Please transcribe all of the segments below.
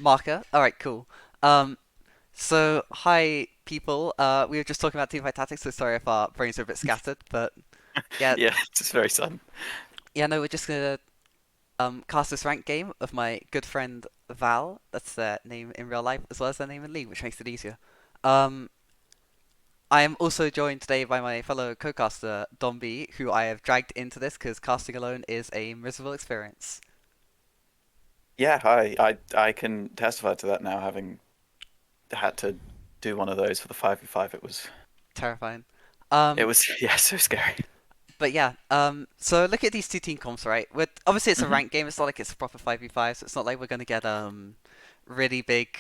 Marker. All right, cool. Um, so hi people. We were just talking about teamfight tactics, so sorry if our brains are a bit scattered, but yeah, Yeah, it's very sudden. yeah, no, we're just gonna cast this rank game of my good friend Val. That's their name in real life as well as their name in League, which makes it easier. Um, I am also joined today by my fellow co-caster DomB, who I have dragged into this because casting alone is a miserable experience. Yeah, hi. I can testify to that now, having had to do one of those for the 5v5. Terrifying. It Um, was yeah, so scary. But yeah, so look at these two team comps, right? With obviously it's a hmm rank game. It's not like it's a proper 5v5, so it's not like we're gonna get really big.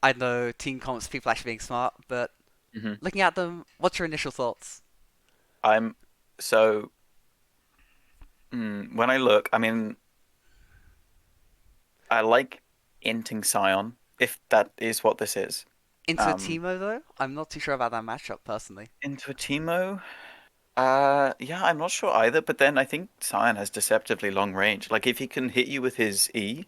I know team comps, people actually being smart, but hmm looking at them, what's your initial thoughts? I'm so when I look, I mean, I like inting Scion, if that is what this is. Into a Um, Teemo though, I'm not too sure about that matchup personally. into a Teemo. Yeah, I'm not sure either, but then I think Scion has deceptively long range. Like if he can hit you with his E,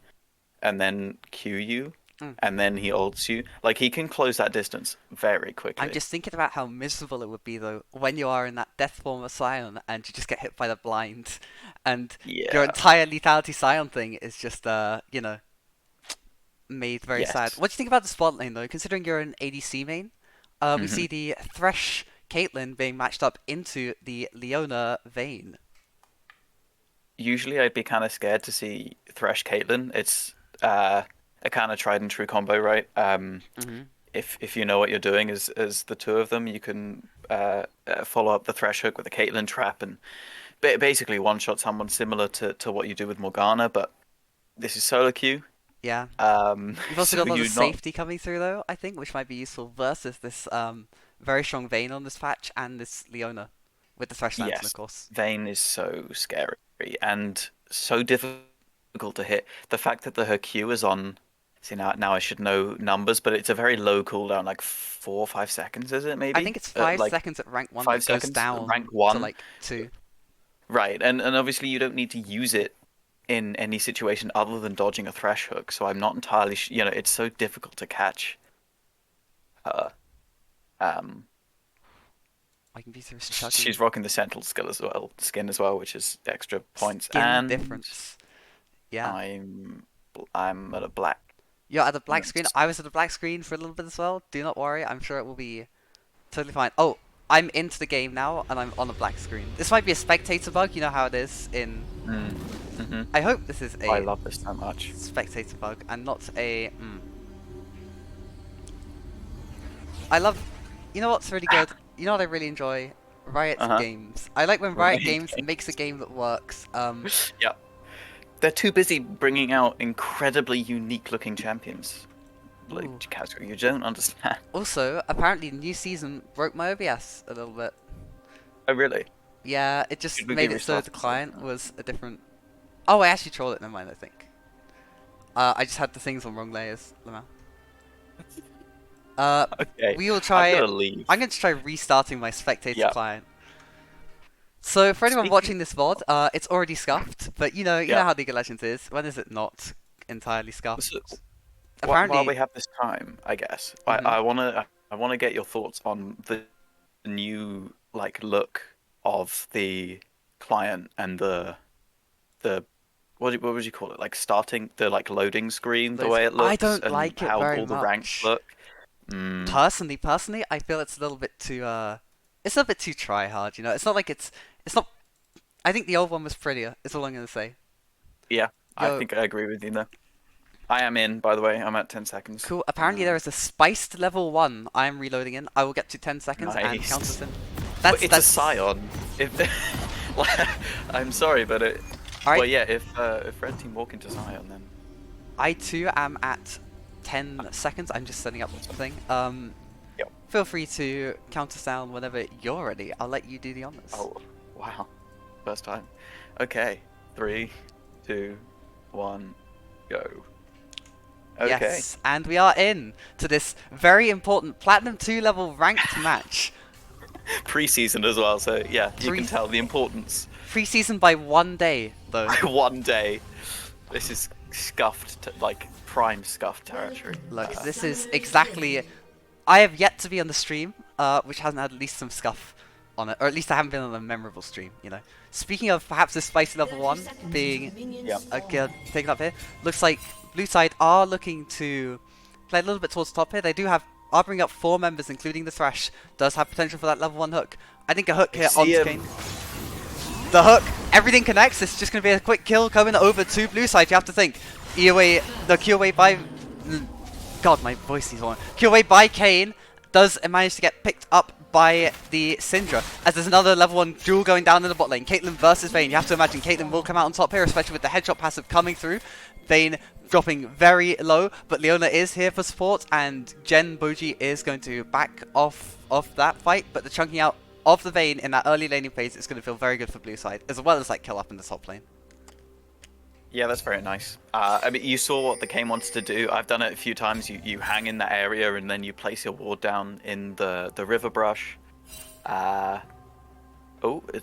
and then Q you, Mm. and then he ults you. Like he can close that distance very I'm quickly. just thinking about how miserable it would be though when you are in that death form of Scion and you just get hit by the blind, and your Yeah. entire lethality Scion thing is just made very sad. Yes. What do you think about the spot lane though? Considering you're an ADC main, we hmm see the Thresh Caitlyn being matched up into the Leona Vayne. Usually I'd be kind of scared to see Thresh Caitlyn. It's uh, a kind of tried and true combo, right? Hmm. If you know what you're doing as the two of them, you can follow up the Thresh hook with a Caitlyn trap and basically one shot someone similar to what you do with Morgana. But this is solo queue, Yeah. You've also so got a lot of you're not. safety coming through though, I think, which might be useful versus this very strong Vayne on this patch and this Leona with the Thresh Lantern, of Yes, course. Vayne is so scary and so difficult to hit. The fact that her Q is on, see now I should know numbers, but it's a very low cooldown, like 4 or 5 seconds, is it I maybe? think it's 5 seconds at rank one, but Five it goes seconds, rank down to one, like two. right? And obviously you don't need to use it in any situation other than dodging a thresh hook. So I'm not entirely, it's so difficult to catch her. Um, I can be through she's struggling. rocking the Sentinel skin as well, which is extra points, Skin and difference. Yeah. I'm I'm at a black. You're at the black screen. Yes. I was at the black screen for a little bit as well. Do not worry. I'm sure it will be totally fine. Oh, I'm into the game now, and I'm on a black screen. This might be a spectator bug. You know how it is in. Mm-hmm. I hope this is I a love this so much. spectator bug and not a. I love. You know what's really good? You know what I really enjoy? Riot Uh-huh. games. I like when Riot Right. Games makes a game that works. Yeah. They're too busy bringing out incredibly unique looking champions. Like Ooh. Casual, you don't understand. Also, apparently, the new season broke my OBS a little bit. Oh, really? Yeah, it just Should we be made it so the restarting stuff client now? was a different. Oh, I actually trolled it. Never mind. I think. I just had the things on wrong layers. Lamau. Uh, Okay, we will I'm try. gonna leave. I'm going to try restarting my spectator Yeah. client. So for anyone Speaking. watching this VOD, it's already scuffed. But you know Yeah. how League of Legends is. When is it not entirely So, scuffed? while Apparently. we have this time, I guess Hmm. I wanna get your thoughts on the new like look of the client and the what would you call it? Like starting the like loading screen, the way it I looks, don't and like it how very all the ranks much. look. Mm, Personally, I feel it's a little bit too. It's a bit too try hard. You know, it's not like it's. It's not. I think the old one was prettier. Is all I'm gonna say. yeah, I Yo, think I agree with you there. I am in, by the way. I'm at 10 seconds. cool. Apparently there is a spiced level one. I am reloading in. I will get to 10 seconds and count us Nice. in. But it's a That's. Scion. If I'm sorry, but All well, right. yeah. If Red Team walk into Scion, then I too am at 10 seconds. I'm just setting up the thing. yep. Feel free to count us down whenever you're ready. I'll let you do the honors. Oh, wow. First time. Okay. Three, two, one, go. Okay. Yes, and we are in to this very important Platinum 2 level ranked match. Pre-season as well, so yeah, you Pre can tell the importance. Preseason by 1 day, though. One day. This is scuffed, like prime scuffed territory. Look, this is exactly. I have yet to be on the stream, which hasn't had at least some scuff on it, or at least I haven't been on a memorable stream. You know. Speaking of perhaps this spicy level 1 being taken up here, looks like blue side are looking to play a little bit towards the top here. They do have are bringing up 4 members, including the Thresh. Does have potential for that level 1 hook. I think a hook here on Kane. The hook, everything connects. It's just going to be a quick kill coming over to blue side. You have to think. The Q away by... God, my voice is on. Q away by Kane does manage to get picked up by the Syndra, as there's another level 1 duel going down in the bot lane. Caitlyn versus Vayne. You have to imagine Caitlyn will come out on top here, especially with the headshot passive coming through. Vayne dropping very low, but Leona is here for support, and Jen Boji is going to back off that fight, but the chunking out of the Vayne in that early laning phase is going to feel very good for blue side, as well as like kill up in the top lane. Yeah, that's very nice. I mean, you saw what the Kane wanted to do. I've done it a few times. You hang in that area and then you place your ward down in the river brush. Oh,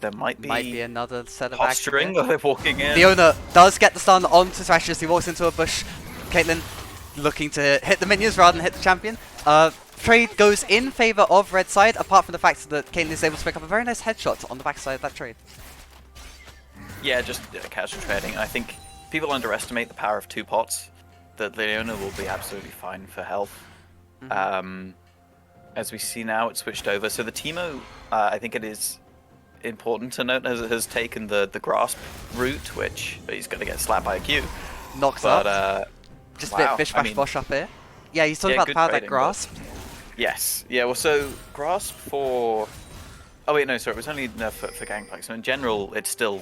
there might be another set of posturing while they're walking in. Leona does get the stun onto Thresh as he walks into a bush. Caitlyn looking to hit the minions rather than hit the champion. Trade goes in favor of red side, apart from the fact that Caitlyn is able to pick up a very nice headshot on the backside of that trade. Yeah, just casual trading. I think people underestimate the power of 2 pots. That Leona will be absolutely fine for health. As we see now, it's switched over. So the Teemo, I think it is important to note, has taken the grasp route, which he's going to get slapped by a Q. Knocks up. Just a bit of bish bash bosh up here. Yeah, he's talking about the power of that grasp. Yes. Yeah, well, so grasp for... Oh wait, no, sorry, it was only for Gangplank. So in general, it's still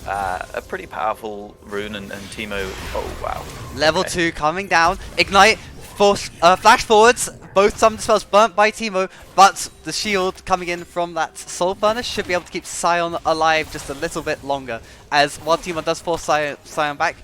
a pretty powerful rune, and Teemo... Oh, wow. Level 2 coming down. Ignite, flash forwards. Both summon spells burnt by Teemo, but the shield coming in from that Soul Furnace should be able to keep Sion alive just a little bit longer. As while Teemo does force Sion back,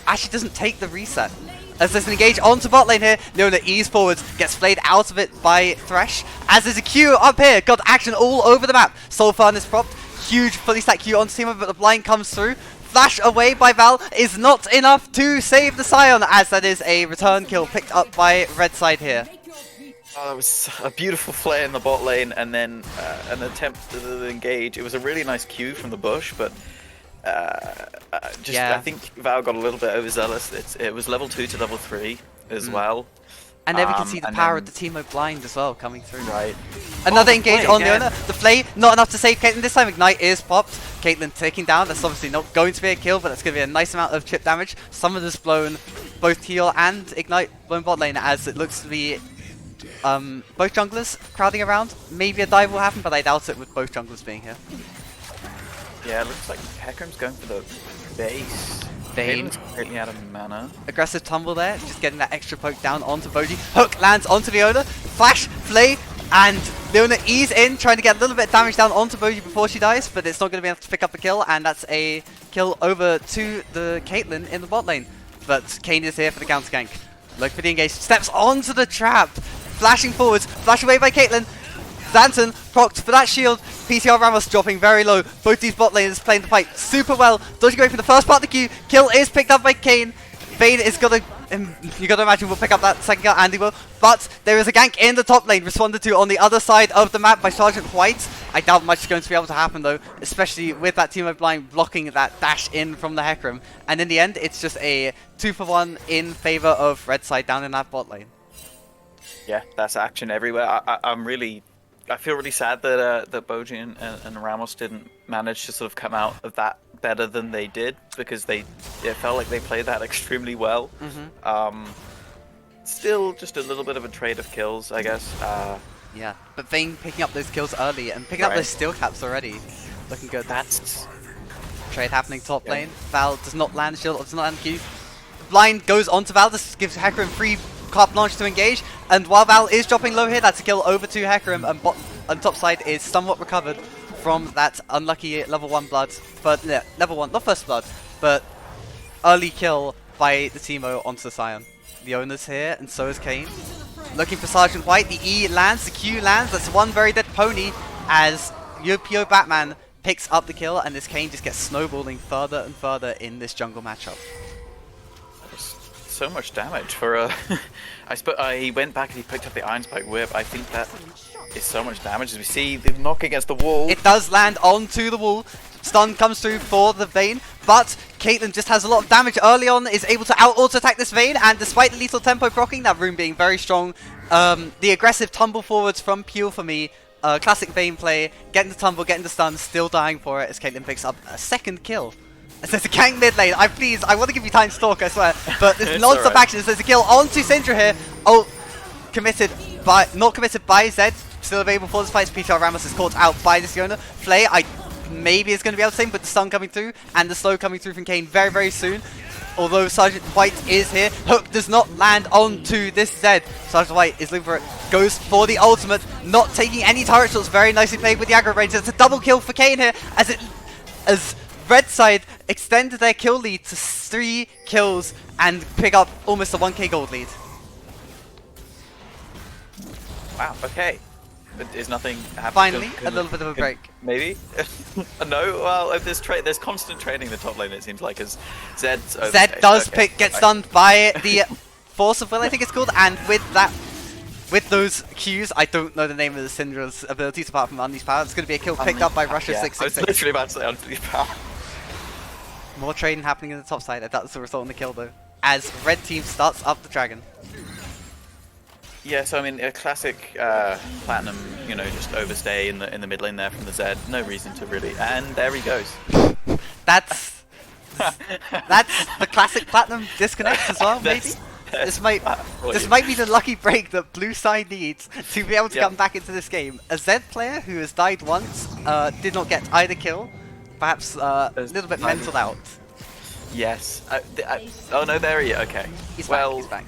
actually doesn't take the reset. As there's an engage onto bot lane here, Leona ease forwards, gets flayed out of it by Thresh. As there's a Q up here, got action all over the map. Soul Furnace propped, huge fully stacked Q onto Teemo, but the blind comes through. Flash away by Val is not enough to save the Sion, as that is a return kill picked up by red side here. Oh, that was a beautiful flare in the bot lane, and then an attempt to engage. It was a really nice Q from the bush, but I think Val got a little bit overzealous. It was level 2 to level 3 as well. And then we can see the power of the Teemo blind as well coming through. Right. Another engage on Leona. The flay, not enough to save Caitlyn. This time Ignite is popped. Caitlyn taking down. That's obviously not going to be a kill, but that's going to be a nice amount of chip damage. Summoner's blown both heal and Ignite blown bot lane, as it looks to be both junglers crowding around. Maybe a dive will happen, but I doubt it with both junglers being here. Yeah, it looks like Hecarim's going for the base. Vayne completely out of mana. Aggressive tumble there, just getting that extra poke down onto Boji. Hook lands onto Leona. Flash, flay, and Leona ease in, trying to get a little bit of damage down onto Boji before she dies, but it's not going to be enough to pick up the kill, and that's a kill over to the Caitlyn in the bot lane. But Kane is here for the counter gank. Look for the engage, steps onto the trap, flashing forwards, flash away by Caitlyn. Danton procced for that shield. PCR Ramos dropping very low. Both these bot laners playing the fight super well. Dodging away from the first part of the queue. Kill is picked up by Kane. Vayne is gonna, you gotta imagine, will pick up that second kill, and he will. But there is a gank in the top lane, responded to on the other side of the map by Sergeant White. I doubt much is going to be able to happen though, especially with that Teemo blind blocking that dash in from the Hecarim. And in the end, it's just a 2-for-1 in favor of red side down in that bot lane. Yeah, that's action everywhere. I feel really sad that Boji and Ramos didn't manage to sort of come out of that better than they did, because it felt like they played that extremely well. Still just a little bit of a trade of kills, I guess. Yeah, but Vayne picking up those kills early and picking up those steel caps already. Looking good. That's trade happening top lane. Val does not land shield, does not land Q. Blind goes onto Val, this gives Hecarim free carte blanche to engage, and while Val is dropping low here, that's a kill over to Hecarim, and top side is somewhat recovered from that unlucky level 1 blood, but yeah, level 1, not first blood, but early kill by the Teemo onto the Sion. Leona's here, and so is Kane. Looking for Sergeant White, the E lands, the Q lands, that's one very dead pony, as UPO Batman picks up the kill, and this Kane just gets snowballing further and further in this jungle matchup. so much damage for a. He went back and he picked up the Iron Spike Whip. I think that is so much damage. As we see the knock against the wall. It does land onto the wall. Stun comes through for the Vayne, but Caitlyn just has a lot of damage early on, is able to out-auto attack this Vayne, and despite the lethal tempo proccing, that rune being very strong, the aggressive tumble forwards from Peel for me, classic Vayne play, getting the tumble, getting the stun, still dying for it as Caitlyn picks up a second kill. It says a gank mid lane. I want to give you time to talk, I swear, but there's lots of action. It says a kill onto Syndra here. Oh, not committed by Zed. Still available for this fight. PTR Ramos is caught out by this Yona. Flay, maybe is going to be able to save, but the stun coming through and the slow coming through from Kayn very, very soon. Although Sergeant White is here, Hook does not land onto this Zed. Sergeant White is looking for it, goes for the ultimate, not taking any turret shots. Very nicely played with the aggro range. It's a double kill for Kayn here as Red side extended their kill lead to 3 kills and pick up almost a 1k gold lead. Wow, okay. But is nothing happening? Finally, a little bit of a break. Maybe? No, well, if there's constant trading in the top lane, it seems like, as Zed does get stunned by the Force of Will, I think it's called, and with those Qs, I don't know the name of the Syndra's abilities apart from Unleash Power. It's going to be a kill picked up by Russia 666. I was literally about to say Unleash Power. More trading happening in the top side. That's the result in the kill though. As red team starts up the dragon. Yeah, so I mean, a classic platinum, just overstay in the mid lane there from the Zed. No reason to really, and there he goes. That's the classic platinum disconnect as well. Maybe this might be the lucky break that blue side needs to be able to come back into this game. A Zed player who has died once, did not get either kill. Perhaps a little bit mental out. Yes. Oh no, there he is. Okay. He's back.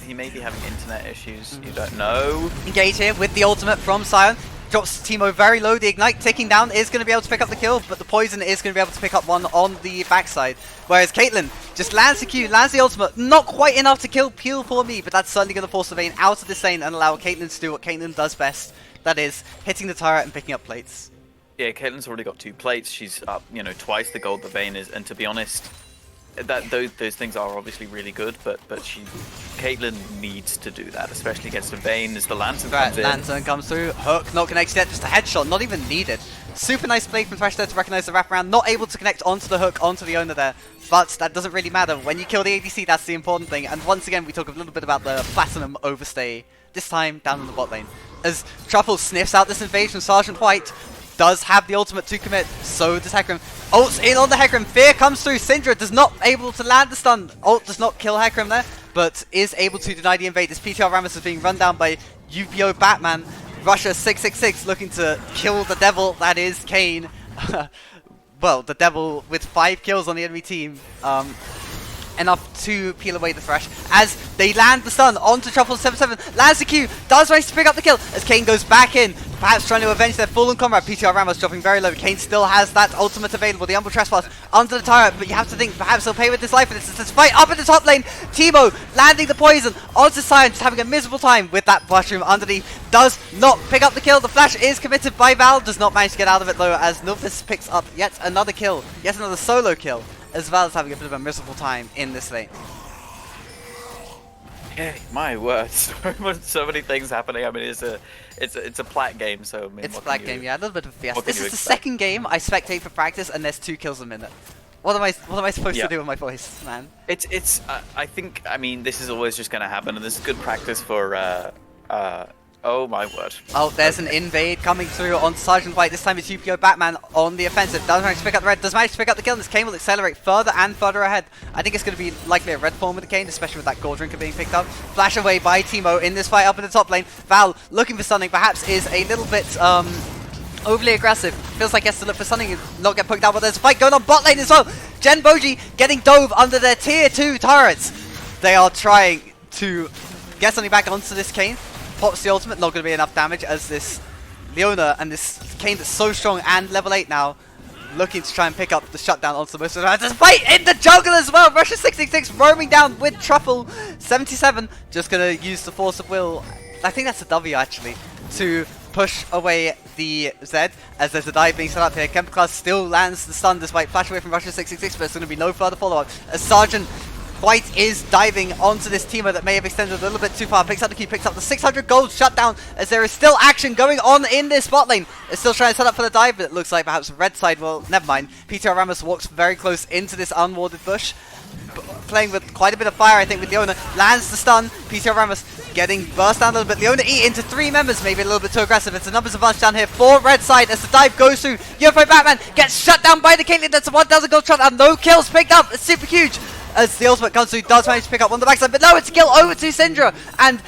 He may be having internet issues. You don't know. Engage here with the ultimate from Sion. Drops Teemo very low. The ignite ticking down is going to be able to pick up the kill, but the poison is going to be able to pick up one on the backside. Whereas Caitlyn just lands the Q, lands the ultimate. Not quite enough to kill Peel for me, but that's certainly going to force the Vayne out of this lane and allow Caitlyn to do what Caitlyn does best. That is hitting the turret and picking up plates. Yeah, Caitlyn's already got 2 plates. She's up, twice the gold the Vayne is, and to be honest, those things are obviously really good, but Caitlyn needs to do that, especially against a Vayne as the Lantern comes in. Lantern comes through, Hook not connected yet, just a headshot, not even needed. Super nice play from Thresh there to recognize the wraparound, not able to connect onto the Hook, onto the owner there, but that doesn't really matter. When you kill the ADC, that's the important thing, and once again we talk a little bit about the Platinum overstay, this time down in the bot lane. As Truffle sniffs out this invasion, Sergeant White does have the ultimate to commit, so does Hecarim. Ult's in on the Hecarim, Fear comes through, Syndra does not able to land the stun. Ult does not kill Hecarim there, but is able to deny the invade. This PTR Ramos is being run down by UPO Batman. Russia 666 looking to kill the devil that is Kayn. Well, the devil with 5 kills on the enemy team. Enough to peel away the Thresh as they land the stun onto Truffle 77. Lands the Q, does manage to pick up the kill as Kayn goes back in, perhaps trying to avenge their fallen comrade. PTR Ramos dropping very low. Kayn still has that ultimate available, the Umbral Trespass under the turret, but you have to think perhaps he'll pay with his life for this. It's this fight up in the top lane. Teemo landing the poison onto Sion, just having a miserable time with that mushroom underneath. Does not pick up the kill. The flash is committed by Val, does not manage to get out of it though, as Nilfis picks up yet another kill, yet another solo kill, as well as having a bit of a miserable time in this lane. Yeah, my word, so many things happening. I mean, it's a plat game, so I mean, it's a plat game, yeah, a little bit of a fiesta. This is the expect? second game I spectate for practice, and there's 2 kills a minute. What am I supposed to do with my voice, man? I think, I mean, this is always just going to happen, and this is good practice for oh my word. Oh, there's an invade coming through on Sergeant White. This time it's UPO Batman on the offensive. Does manage to pick up the red. Does manage to pick up the kill. And this Kayn will accelerate further and further ahead. I think it's going to be likely a red form with the Kayn, especially with that gold drinker being picked up. Flash away by Teemo in this fight up in the top lane. Val looking for something. Perhaps is a little bit overly aggressive. Feels like he has to look for something and not get poked out. But there's a fight going on bot lane as well. Gen Boji getting dove under their tier 2 turrets. They are trying to get something back onto this Kayn. Pops the ultimate, not going to be enough damage as this Leona and this Kayn that's so strong and level 8 now, looking to try and pick up the shutdown onto the most of the rounds. There's a fight in the jungle as well! Russia 66 roaming down with Truffle 77, just going to use the Force of Will, I think that's a W actually, to push away the Zed, as there's a dive being set up here. Kemper Class still lands the stun despite flash away from Russia 666, but there's going to be no further follow-up as Sergeant White is diving onto this teamer that may have extended a little bit too far. Picks up the key, picks up the 600 gold shutdown as there is still action going on in this bot lane. It's still trying to set up for the dive, but it looks like perhaps red side will... Never mind. Peter Ramos walks very close into this unwarded bush. Playing with quite a bit of fire, I think, with Leona. Lands the stun. Peter Ramos getting burst down a little bit. Leona E into 3 members, maybe a little bit too aggressive. It's a numbers advantage down here for red side as the dive goes through. UFO Batman gets shut down by the Caitlyn. That's a 1,000 gold shutdown. No kills picked up. It's super huge. As the ultimate comes through, does manage to pick up on the backside, but no, it's a kill over to Syndra. And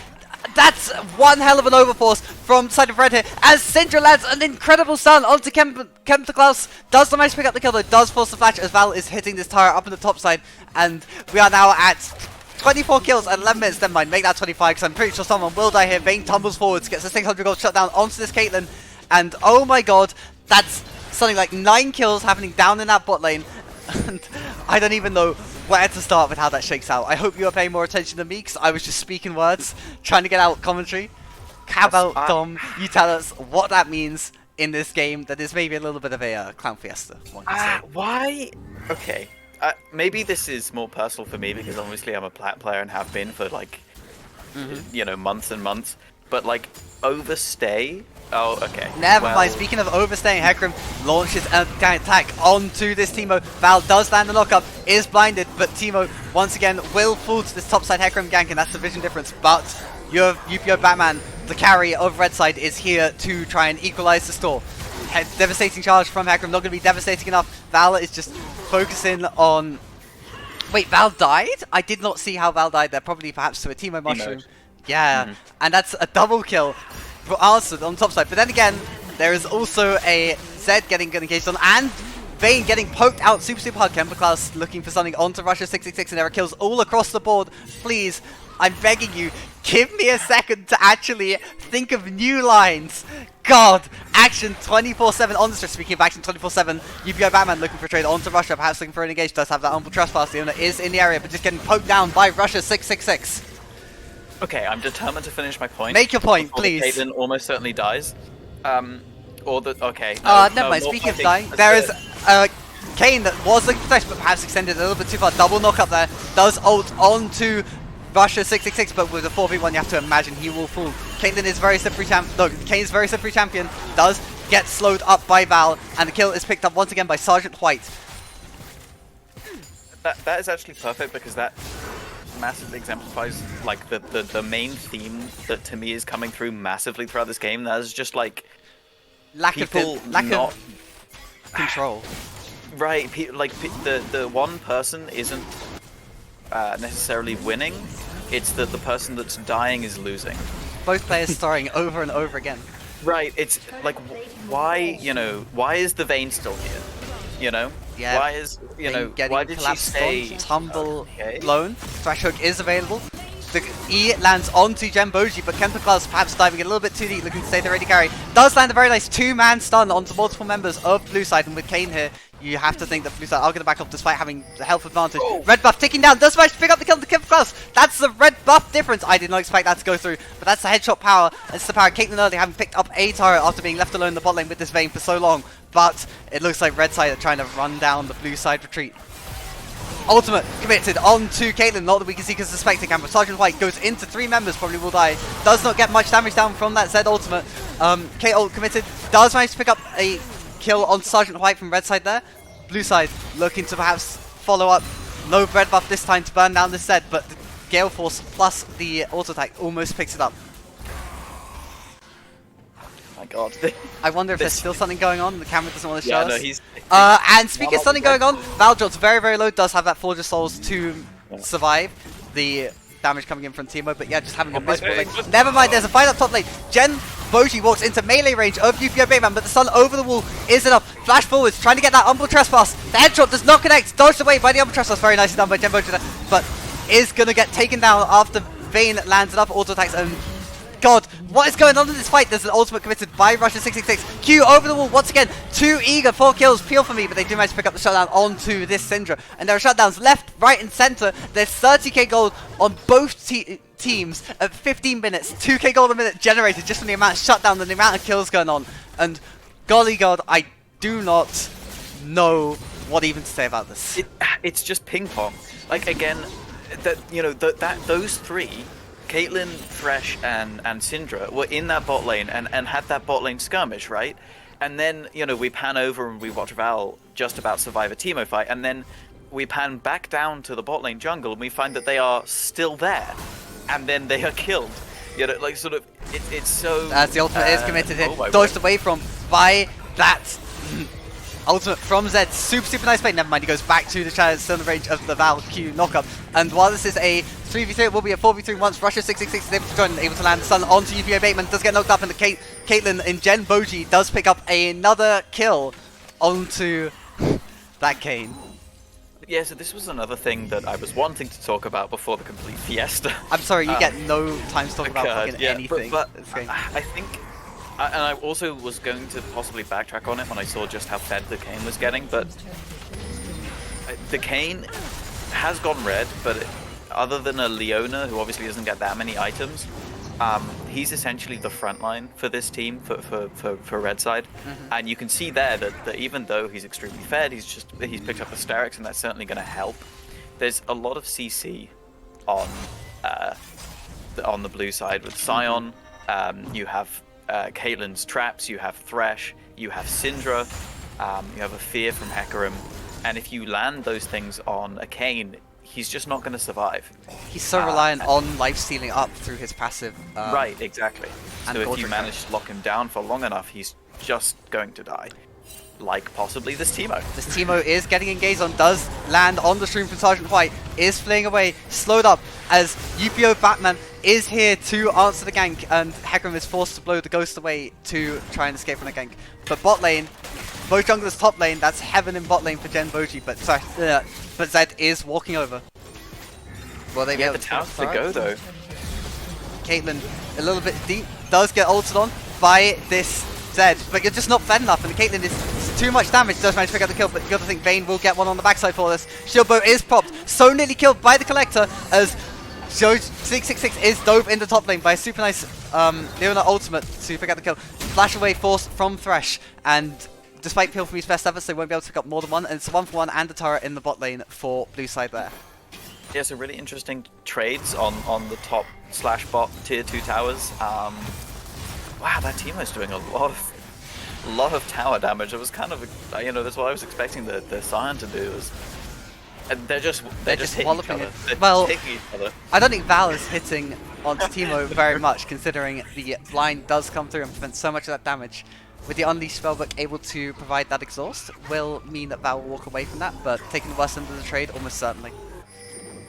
that's one hell of an overforce from the side of red here, as Syndra lands an incredible stun onto Klaus. Does manage to pick up the kill though, does force the flash as Val is hitting this tower up on the top side. And we are now at 24 kills and 11 minutes. Never mind, make that 25 because I'm pretty sure someone will die here. Vayne tumbles forwards, gets a 600 gold shutdown onto this Caitlyn. And oh my god, that's something like 9 kills happening down in that bot lane. And I don't even know where to start with how that shakes out. I hope you are paying more attention than me because I was just speaking words, trying to get out commentary. How about, Dom, you tell us what that means in this game that is maybe a little bit of a clown fiesta, one can say. Why? Okay. Maybe this is more personal for me because obviously I'm a plat player and have been for like, you know, months and months. But like, overstay? Oh, okay. Never mind. Speaking of overstaying, Hecarim launches an attack onto this Teemo. Val does land the knockup, is blinded, but Teemo once again will fall to this topside Hecarim gank, and that's the vision difference. But your UPO Batman, the carry of red side, is here to try and equalize the score. Devastating charge from Hecarim, not going to be devastating enough. Val is just focusing on... Wait, Val died? I did not see how Val died there. Probably perhaps to a Teemo mushroom. Yeah, and that's a double kill answered on the top side. But then again, there is also a Zed getting engaged on, and Vayne getting poked out super hard. Klaus looking for something onto Russia 666, and there are kills all across the board. Please, I'm begging you, give me a second to actually think of new lines. God, action 24/7 on the street. Speaking of action 24/7, UPO Batman looking for a trade onto Russia, perhaps looking for an engage. Does have that humble trespass. The owner is in the area, but just getting poked down by Russia 666. Okay, I'm determined to finish my point. Make your point, please. Caitlyn almost certainly dies. Or the okay. Never mind. Speaking of dying, there is Kane that was looking for dash, but perhaps extended a little bit too far. Double knock up there. Does ult onto Russia 666, but with a 4v1, you have to imagine he will fall. Caitlyn is very slippery champion. No, Kane's very slippery champion. Does get slowed up by Val, and the kill is picked up once again by Sergeant White. That is actually perfect because that massively exemplifies like the main theme that to me is coming through massively throughout this game. That is just like lack of control. Right, the one person isn't necessarily winning. It's that the person that's dying is losing. Both players starring over and over again. Right, it's like why why is the Vayne still here? You know? Yeah. Why is why did she stay? Tumble blown. Thrash hook is available. The E lands onto Gemboji, but Klaus perhaps diving a little bit too deep, looking to stay the ready carry. Does land a very nice 2-man stun onto multiple members of blue side, and with Kane here, you have to think that blue side are going to back up despite having the health advantage. Red buff ticking down, does manage to pick up the kill to Klaus. That's the red buff difference. I did not expect that to go through, but that's the headshot power. It's the power. Caitlyn early having picked up a turret after being left alone in the bot lane with this Vayne for so long, but it looks like red side are trying to run down the blue side retreat. Ultimate committed onto Caitlyn, not that we can see because of the Spectre camera. Sergeant White goes into 3 members, probably will die. Does not get much damage down from that Zed ultimate. K ult committed, does manage to pick up a kill on Sergeant White from red side there. Blue side looking to perhaps follow up. No red buff this time to burn down this Zed, but the Gale Force plus the auto attack almost picks it up. My God. I wonder if there's still something going on. The camera doesn't want to show us. No, he's and speaking of something going on, Valdrot's very, very low. Does have that Forge of Souls to survive the damage coming in from Teemo. But yeah, just having a miserable lane. Never mind, there's a fight up top lane. Boji walks into melee range of UPO Bayman, but the stun over the wall is enough. Flash forwards, trying to get that Umbral Trespass. The headshot does not connect. Dodged away by the Umbral Trespass. Very nicely done by Boji there, but is going to get taken down after Vayne lands enough auto attacks. And God, what is going on in this fight? There's an ultimate committed by Russia 666. Q over the wall once again. Too eager, 4 kills, peel for me, but they do manage to pick up the shutdown onto this Syndra. And there are shutdowns left, right, and center. There's 30k gold on both teams at 15 minutes. 2k gold a minute generated just from the amount of shutdown and the amount of kills going on. And golly God, I do not know what even to say about this. It's just ping pong. Like again, that those three, Caitlyn, Thresh, and Syndra were in that bot lane and had that bot lane skirmish, right? And then we pan over and we watch Val just about survive a Teemo fight, and then we pan back down to the bot lane jungle and we find that they are still there, and then they are killed. Like sort of, it's so. As the ultimate is committed here, oh dodged away from by that. Ultimate from Zed, super nice play. Never mind, he goes back to the challenge, still in the range of the Val Q knockup. And while this is a 3v3, it will be a 4v3 once Russia 666 is able to join, able to land stun onto UPO Bateman, does get knocked up, and the Caitlyn in Gen Boji does pick up another kill onto that Kayn. Yeah, so this was another thing that I was wanting to talk about before the complete fiesta. I'm sorry, you get no time to talk about fucking anything. But I think, and I also was going to possibly backtrack on it when I saw just how fed the Kayn was getting, but the Kayn has gone red, but other than a Leona, who obviously doesn't get that many items, he's essentially the front line for this team, for red side. And you can see there that even though he's extremely fed, he's picked up Asterix, and that's certainly going to help. There's a lot of CC on the blue side with Sion. You have Caitlyn's traps, you have Thresh, you have Syndra, you have a Fear from Hecarim, and if you land those things on a Kayn, he's just not going to survive. He's so reliant on life stealing up through his passive. Right, exactly. So if you manage to lock him down for long enough, he's just going to die. Like possibly this Teemo. This Teemo is getting engaged on, does land on the stream from Sergeant White, is fleeing away, slowed up as UPO Batman is here to answer the gank, and Hecarim is forced to blow the ghost away to try and escape from the gank. But bot lane, both junglers top lane, that's heaven in bot lane for Gen Boji, but Zed is walking over. Well, they have the tower to go though. Caitlyn, a little bit deep, does get ulted on by this Zed, but you're just not fed enough, and the Caitlyn is too much damage, does manage to pick up the kill, but you got to think Vayne will get one on the backside for this. Shieldbow is popped, so nearly killed by the Collector, as 666 is dope in the top lane by a super nice Leona ultimate to pick up the kill. Flash away force from Thresh, and despite Peel from his best efforts, they won't be able to pick up more than one, and it's a 1-for-1 and a turret in the bot lane for blue side there. Yeah, so really interesting trades on the top / bot tier 2 towers. Wow, that team is doing a lot of tower damage. It was kind of, that's what I was expecting the Sion to do. And they're just hitting each other. Well, hitting each other. I don't think Val is hitting onto Teemo very much, considering the line does come through and prevent so much of that damage. With the Unleashed Spellbook able to provide that exhaust will mean that Val will walk away from that, but taking the worst end of the trade, almost certainly.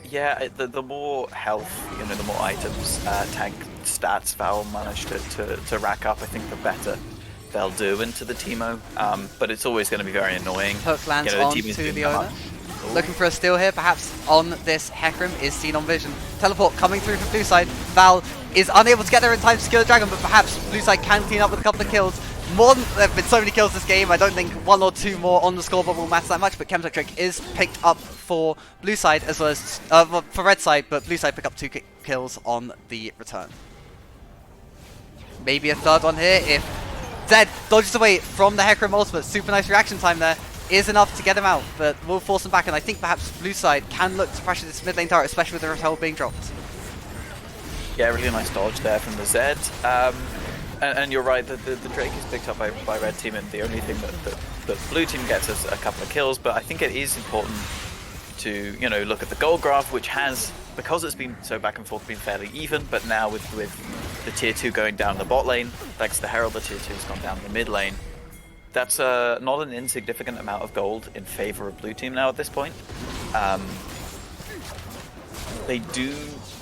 Yeah, the more health, the more items, tank stats Val manage to rack up, I think the better they'll do into the Teemo. But it's always going to be very annoying. Hook lands onto the owner. Looking for a steal here, perhaps on this Hecarim, is seen on vision. Teleport coming through from blue side. Val is unable to get there in time to kill the dragon, but perhaps blue side can clean up with a couple of kills. There have been so many kills this game, I don't think one or two more on the scoreboard will matter that much, but Chemtech Trick is picked up for blue side as well as for red side, but blue side pick up 2 kills on the return. Maybe a third one here if Zed dodges away from the Hecarim ultimate. Super nice reaction time there. Is enough to get him out, but will force him back, and I think perhaps blue side can look to pressure this mid lane turret, especially with the Rattle being dropped. Yeah, really nice dodge there from the Zed. And you're right, the Drake is picked up by red team, and the only thing that blue team gets is a couple of kills, but I think it is important to, look at the gold graph, which has, because it's been so back and forth, been fairly even, but now with the tier 2 going down the bot lane, thanks to the Herald, the tier 2 has gone down the mid lane. That's not an insignificant amount of gold in favor of blue team now at this point. They do...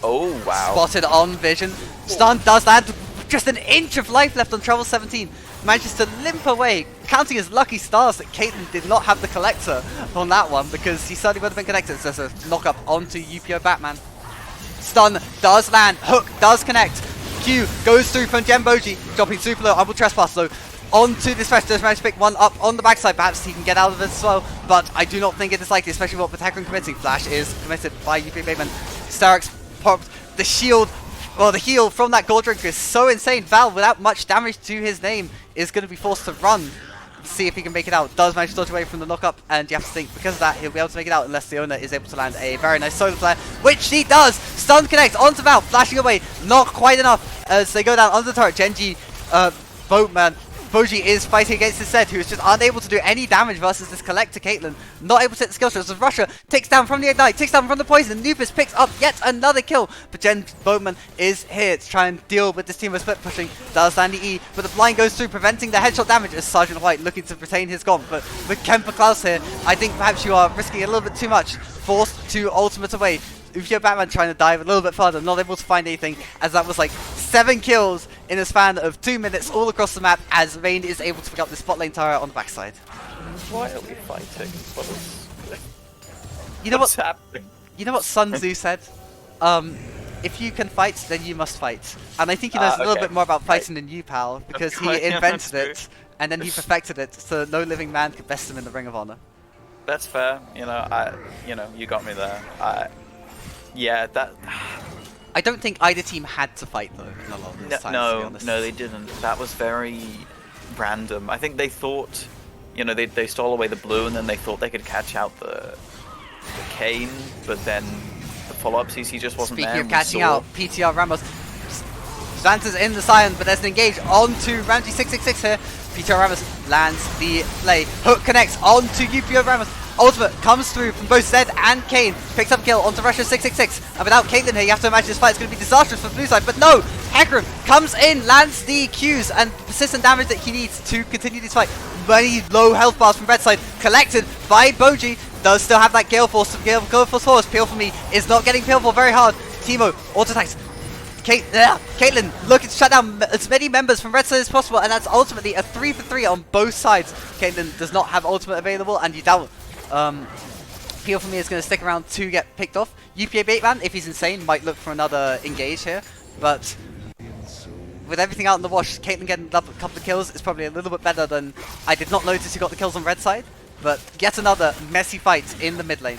Oh, wow. Spotted on vision. Stun does land. Just an inch of life left on Trouble 17. Manages to limp away, counting his lucky stars that Caitlyn did not have the Collector on that one, because he certainly would have been connected. So there's a knock up onto UPO Batman. Stun does land. Hook does connect. Q goes through from Gen Boji, dropping super low. I will trespass though. Onto this Thresh, does manage to pick one up on the backside. Perhaps he can get out of it as well, but I do not think it is likely, especially with Hecarim committing. Flash is committed by UP Bateman. Starix popped the shield. Well, the heal from that gold drink is so insane. Val, without much damage to his name, is going to be forced to run. see if he can make it out. Does manage to dodge away from the knock-up, and you have to think because of that he'll be able to make it out unless the owner is able to land a very nice solar flare, which he does. Stun connect onto Val, flashing away, not quite enough as they go down under the turret. Genji, Boatman, Boji is fighting against his Zed, who is just unable to do any damage versus this Collector Caitlyn. Not able to hit the skill shots as Russia takes down from the Ignite, takes down from the Poison. Anubis picks up yet another kill, but Boatman is here to try and deal with this team of split pushing. Does land the E, but the blind goes through, preventing the headshot damage as Sergeant White looking to retain his gaunt. But with Kemper Klaus here, I think perhaps you are risking a little bit too much. Forced to ultimate away. Ufio Batman trying to dive a little bit further, not able to find anything, as that was like 7 kills in a span of 2 minutes all across the map, as Vayne is able to pick up the spot lane turret on the backside. Why are we fighting? You know What's what? happening? You know what Sun Tzu said? If you can fight, then you must fight. And I think he knows a little okay. bit more about fighting than you, pal, because he course, yeah, invented that's it and then he perfected it, so no living man could best him in the Ring of Honor. That's fair. You know, you got me there. Yeah, that. I don't think either team had to fight though in a lot of this time, to be honest. No, they didn't. That was very random. I think they thought, you know, they stole away the blue and then they thought they could catch out the Kane, but then the follow-up CC just wasn't there. Speaking of catching out, PTR Ramos. Xanta's in the Scion, but there's an engage onto Ramsey 666 here. PTR Ramos lands the play. Hook connects onto UPO Ramos. Ultimate comes through from both Zed and Kane. Picks up kill onto Russia 666. And without Caitlyn here, you have to imagine this fight is going to be disastrous for blue side. But no! Hecarim comes in, lands the Qs and persistent damage that he needs to continue this fight. Many low health bars from red side collected by Boji. Does still have that Gale Force. Gale Force force. Peel for me is not getting Peel for very hard. Teemo auto attacks. Caitlyn looking to shut down as many members from red side as possible, and that's ultimately a 3 for 3 on both sides. Caitlyn does not have ultimate available, and you doubt Peel for me is going to stick around to get picked off. UPA Baitman, if he's insane, might look for another engage here, but with everything out in the wash, Caitlyn getting a couple of kills is probably a little bit better than... I did not notice who got the kills on red side, but yet another messy fight in the mid lane.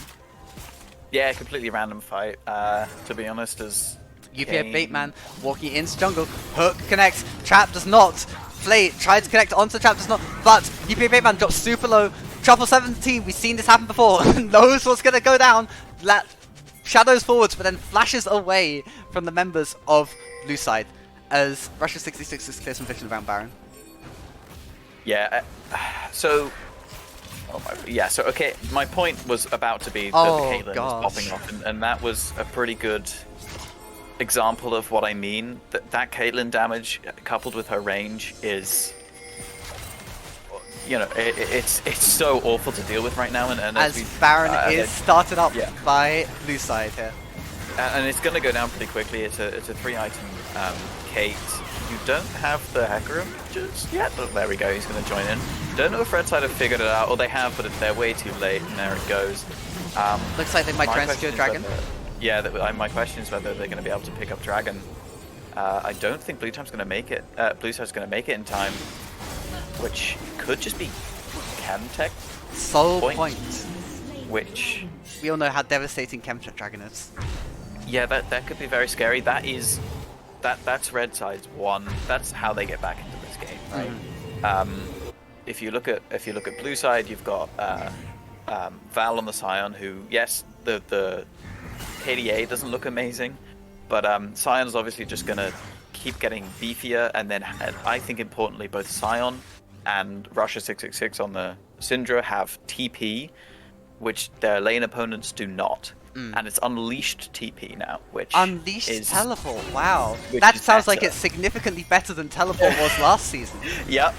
Yeah, completely random fight, to be honest, as UPA Baitman walking into jungle. Hook connects. Trap does not. Flay tried to connect onto the trap, does not. But UPA Baitman drops super low. Triple 17, we've seen this happen before. Knows what's going to go down. Shadows forwards, but then flashes away from the members of blue side as Russia 66 is clear some vision around Baron. Yeah, so... so okay, my point was about to be that the Caitlyn was popping off, and that was a pretty good example of what I mean. That Caitlyn damage coupled with her range is, you know, it's so awful to deal with right now. And as Baron is started up by blue side here, and it's going to go down pretty quickly. It's a 3-item Kate. You don't have the Hecarim just yet. Oh, there we go. He's going to join in. Don't know if red side have figured it out, or they have, but they're way too late. And there it goes. Looks like they might try and secure Dragon. My question is whether they're going to be able to pick up Dragon. I don't think Blue Side's going to make it. Blue Side's going to make it in time, which could just be Chemtech. Soul point. Which we all know how devastating Chemtech Dragon is. Yeah, that could be very scary. That's red side's one. That's how they get back into this game, right? If you look at blue side, you've got Val on the Scion, who yes, the KDA doesn't look amazing, but Scion's obviously just gonna keep getting beefier, and then I think importantly both Scion and Russia 666 on the Syndra have TP, which their lane opponents do not. And it's unleashed TP now, which unleashed teleport. Wow, that sounds like it's significantly better than teleport was last season. Yep.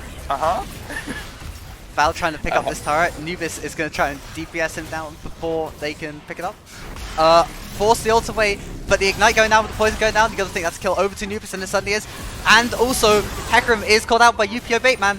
Val trying to pick up this turret. Nubis is going to try and DPS him down before they can pick it up. Force the ult away, but the ignite going down with the poison going down. You got to think that's a kill over to Nubis, and it suddenly is. And also, Hecarim is called out by UPO Baitman.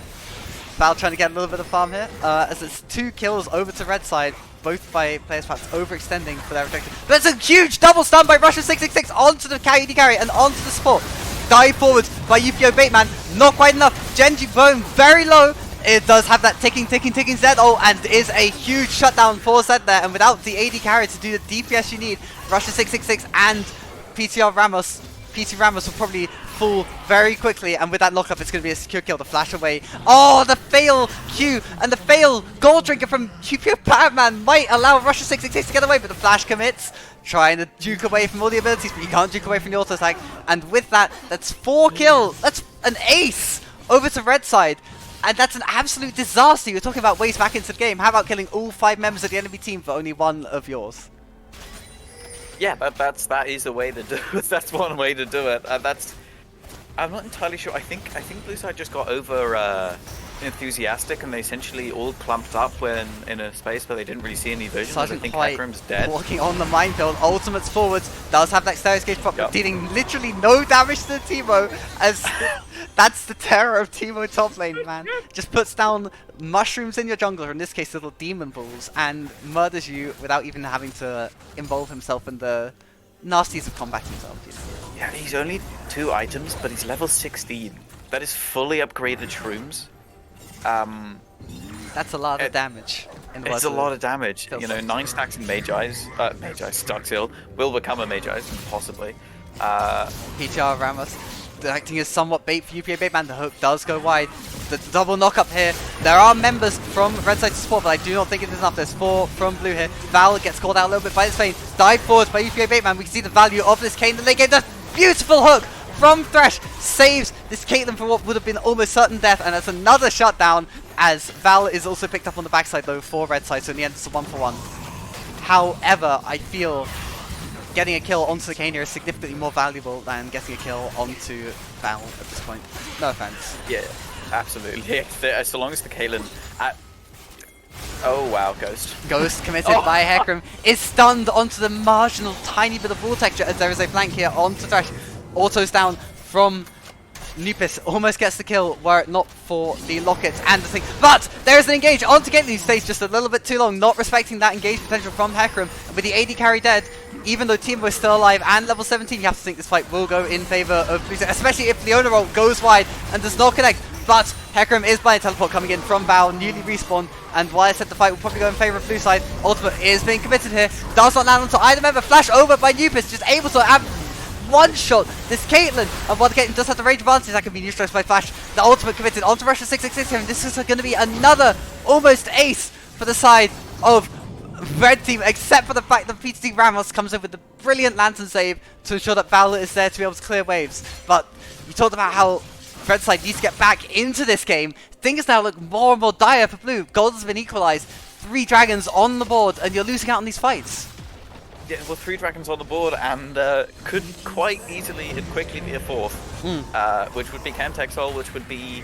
Val trying to get a little bit of farm here, as it's 2 kills over to red side. Both by players perhaps overextending for their objective. But it's a huge double stun by Russia 666 onto the AD carry and onto the support. Dive forward by UPO Baitman. Not quite enough. Genji Bone very low. It does have that ticking Zed ult, and is a huge shutdown for Zed there. And without the AD carry to do the DPS you need, Russia 666 and PTR Ramos PC Ramos will probably fall very quickly, and with that knockup, it's going to be a secure kill. The flash away. Oh, the fail Q and the fail gold drinker from QP Batman might allow Russia 666 to get away, but the flash commits, trying to juke away from all the abilities, but you can't juke away from the auto attack. And with that, that's 4 kills. That's an ace over to red side. And that's an absolute disaster. You're talking about ways back into the game. How about killing all 5 members of the enemy team for only 1 of yours? Yeah, that is the way to do it. That's one way to do it. I'm not entirely sure. I think Blue Side just got over enthusiastic, and they essentially all clumped up when in a space where they didn't really see any vision. I think Hecarim's dead. Walking on the minefield, ultimates forwards, does have that Stereos Gauge pop, dealing literally no damage to Teemo, as that's the terror of Teemo top lane, man. Just puts down mushrooms in your jungler, in this case little demon balls, and murders you without even having to involve himself in the nasties of combat himself, you know? Yeah, he's only 2 items, but he's level 16. That is fully upgraded shrooms. That's a lot of damage. It's a lot of damage. You know, 9 stacks in Magi's, Stuxil will become a Magi's, possibly. PTR Ramos acting as somewhat bait for UPA Baitman. The hook does go wide. The double knock up here. There are members from red side to support, but I do not think it is enough. There's 4 from blue here. Val gets called out a little bit by this Vayne. Dive forwards by UPA Baitman. We can see the value of this Caitlyn. They gave the beautiful hook from Thresh. Saves this Caitlyn from what would have been almost certain death, and that's another shutdown, as Val is also picked up on the backside though for red side, so in the end it's a 1-for-1. However, I feel getting a kill onto the Kayn here is significantly more valuable than getting a kill onto Val at this point. No offense. Yeah, absolutely. Yeah, so long as the Caitlyn... Oh wow, Ghost. Ghost committed by Hecarim is stunned onto the marginal tiny bit of wall texture, as there is a flank here onto Thresh. Autos down from Nupis, almost gets the kill were it not for the lockets and the thing. But there is an engage onto Caitlyn, who stays just a little bit too long, not respecting that engage potential from Hecarim. With the AD carry dead, even though Teemo is still alive and level 17, you have to think this fight will go in favor of Blue Side, especially if Leona roll goes wide and does not connect. But Hecarim is by a teleport coming in from Val, newly respawned, and while I said the fight will probably go in favor of Blue Side, ultimate is being committed here. Does not land onto either member. Flash over by Nupis, just able to have one-shot this Caitlyn, and while the Caitlyn does have the range advantage, that can be neutralized by Flash. The ultimate committed onto Russia 666 here, and this is going to be another almost ace for the side of red team, except for the fact that PTT Ramos comes in with the brilliant Lantern save to ensure that Val is there to be able to clear waves. But we talked about how red side needs to get back into this game. Things now look more and more dire for blue. Gold has been equalized, 3 dragons on the board, and you're losing out on these fights. Yeah, well, 3 dragons on the board, and could quite easily and quickly be a 4th, which would be Camtexol, which would be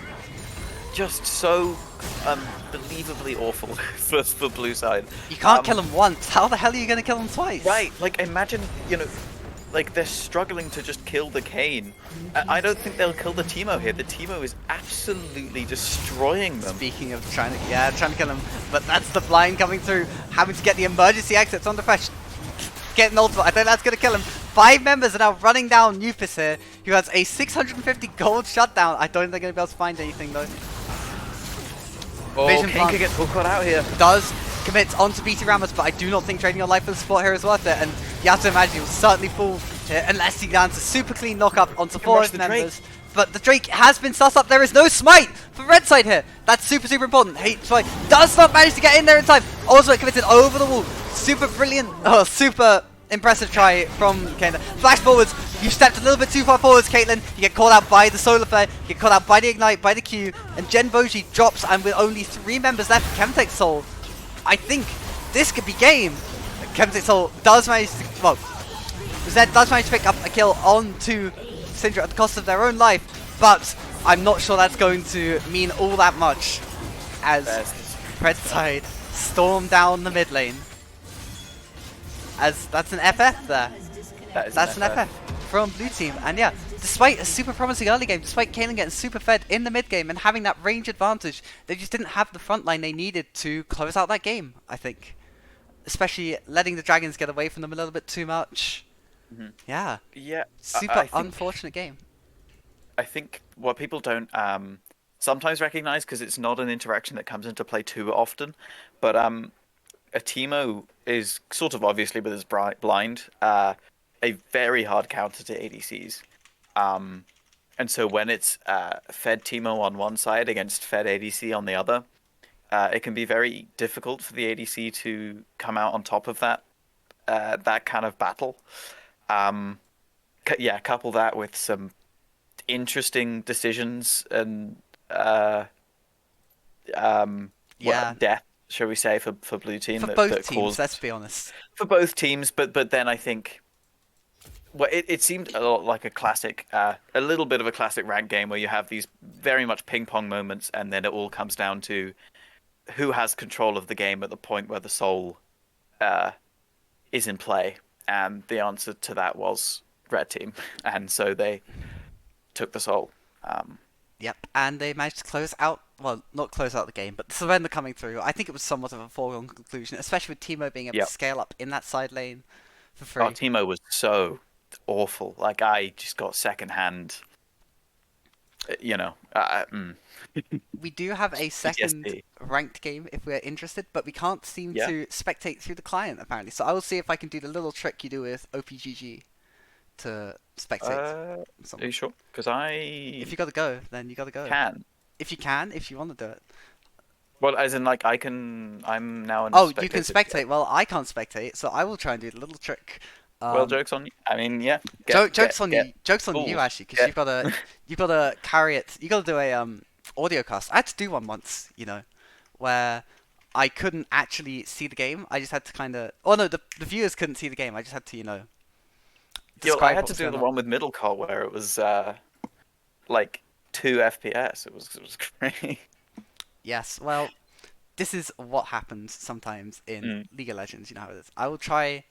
just so unbelievably awful for Blue Side. You can't kill him once. How the hell are you going to kill him twice? Right, like imagine, you know, like they're struggling to just kill the Kayn. I don't think they'll kill the Teemo here. The Teemo is absolutely destroying them. Speaking of trying to kill him, but that's the blind coming through, having to get the emergency exits on the Thresh. Get an ultimate. I think that's going to kill him. 5 members are now running down Nupis here, who has a 650 gold shutdown. I don't think they're going to be able to find anything though. Oh, Kayn could get full caught out here. Does commit onto BT Ramos, but I do not think trading your life for the support here is worth it. And you have to imagine he will certainly fall here unless he lands a super clean knock-up onto 4 of the members. But the Drake has been sus up. There is no smite for red side here. That's super important. Smite does not manage to get in there in time. Also committed over the wall. Super brilliant. Oh, super impressive try from Caitlyn. Flash forwards. You stepped a little bit too far forwards, Caitlyn. You get caught out by the Solar Flare. You get caught out by the Ignite, by the Q. And Gen Boji drops, and with only 3 members left, Chemtech Soul, I think this could be game. Chemtech Soul does manage to, well, Zed does manage to pick up a kill onto Syndra at the cost of their own life, but I'm not sure that's going to mean all that much as red side storm down the mid lane. As that's an FF there. That's an FF from blue team. And yeah, despite a super promising early game, despite Kayn getting super fed in the mid game and having that range advantage, they just didn't have the front line they needed to close out that game, I think. Especially letting the dragons get away from them a little bit too much. Yeah. Yeah. Super unfortunate game. I think what people don't sometimes recognize, because it's not an interaction that comes into play too often, but a Teemo is sort of obviously with his blind a very hard counter to ADCs. And so when it's Fed Teemo on one side against Fed ADC on the other, it can be very difficult for the ADC to come out on top of that kind of battle. Um, yeah, couple that with some interesting decisions and uh, Yeah, death, shall we say, for blue team for that both that teams, let's caused be honest. for both teams. But then I think well, it seemed a lot like a classic, a little bit of a classic rank game where you have these very much ping pong moments, and then it all comes down to who has control of the game at the point where the soul uh, is in play. And the answer to that was red team, and so they took the soul. Um, Yep, and they managed to close out. Well, not close out the game, but the surrender coming through. I think it was somewhat of a foregone conclusion, especially with Timo being able to yep. scale up in that side lane for Oh, free. Timo was so awful. Like I just got secondhand, you know, We do have a second PTSD. ranked game if we're interested, but we can't seem Yeah. to spectate through the client apparently. So I will see if I can do the little trick you do with OPGG to spectate Are you someone. sure? Because If I you gotta go, then you gotta go. can. If you can, if you want to do it. Well, as in, like, I can. I'm now in Oh, you can spectator. spectate. Well, I can't spectate, so I will try and do the little trick. Well, Um, jokes on you. I mean, yeah. Get Jokes on get you. Jokes on you fooled. actually, because Get. you've gotta carry it. You gotta do a audio cast. I had to do one once, where I couldn't actually see the game. I just had to kind of. Oh no, the viewers couldn't see the game. I just had to Yo, I describe had what to was do going the on. one with middle call where it was like 2 FPS. It was great. Yes. Well, this is what happens sometimes in Mm, League of Legends. You know how it is. I will try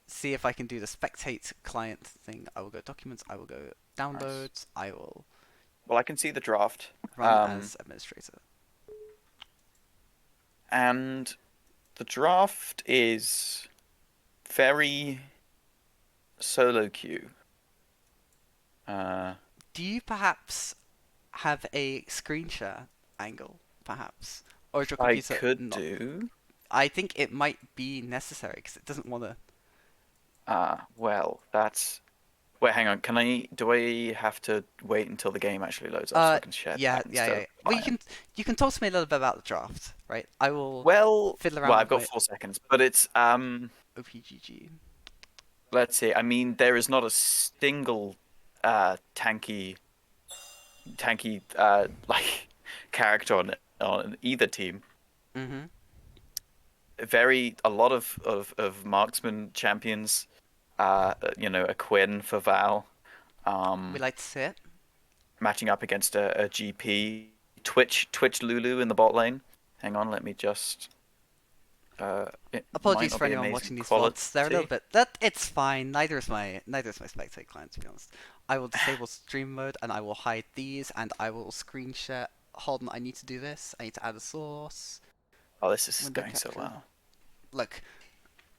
see if I can do the spectate client thing. I will go documents. I will go nice. downloads. I will Well, I can see the draft. run as administrator. And the draft is very solo queue. Uh, Do you perhaps have a screen share angle, perhaps? Or is your I computer could not? do. I think it might be necessary because it doesn't want to. Well, that's. Wait, hang on. Can I? Do I have to wait until the game actually loads up so I can share Yeah, that yeah, instead yeah. of Well, client? you can talk to me a little bit about the draft, right? I will fiddle Well, around I've with got my 4 seconds, but it's OPGG. let's see. I mean, there is not a single tanky like character on either team. Mhm. A lot of marksman champions. A Quinn for Val. We Um, like to see it. matching up against a GP. Twitch Lulu in the bot lane. Hang on, let me just. It might Apologies not for be anyone amazing watching these VODs. They're a little quality. bit that it's fine. Neither is my spectate client, to be honest. I will disable stream mode and I will hide these and I will screen share. Hold on, I need to do this. I need to add a source. Oh, this is Window going so capture. well. Look,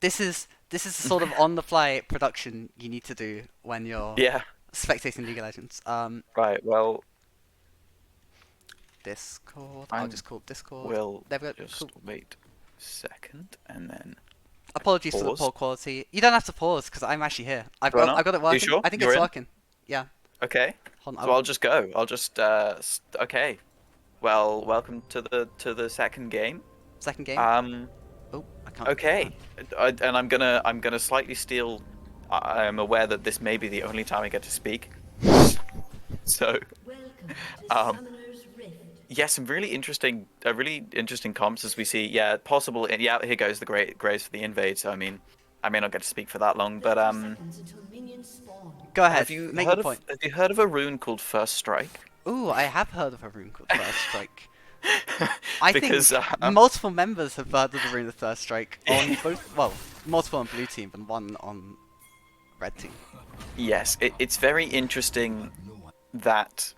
this is the sort of on the fly production you need to do when you're Yeah. spectating League of Legends. Right. Well, Discord. I I'll just call Discord. will There we go. just Cool. wait a second and then I can Apologies for the pause. poor quality. You don't have to pause because I'm actually here. Do I not? I've got it Are you working. sure? I think You're it's in? working. Yeah. Okay. Hold on. So I'll just go. I'll just okay. Well, welcome to the second game. Second game. Um, Oh, I can't. okay. And I'm gonna slightly steal. I am aware that this may be the only time I get to speak. So, Welcome to um, Summoner's Rift. yeah, some really interesting comps as we see. Yeah, possible. Yeah, here goes the great graves for the invade. So I mean, I may not get to speak for that long, but 30 seconds until minions spawn. Go ahead. Make your point. have you heard of a rune called First Strike? Ooh, I have heard of a rune called First Strike. I Because think multiple members have heard of the rune of First Strike on both. Well, multiple on blue team and one on red team. yes, it's very interesting that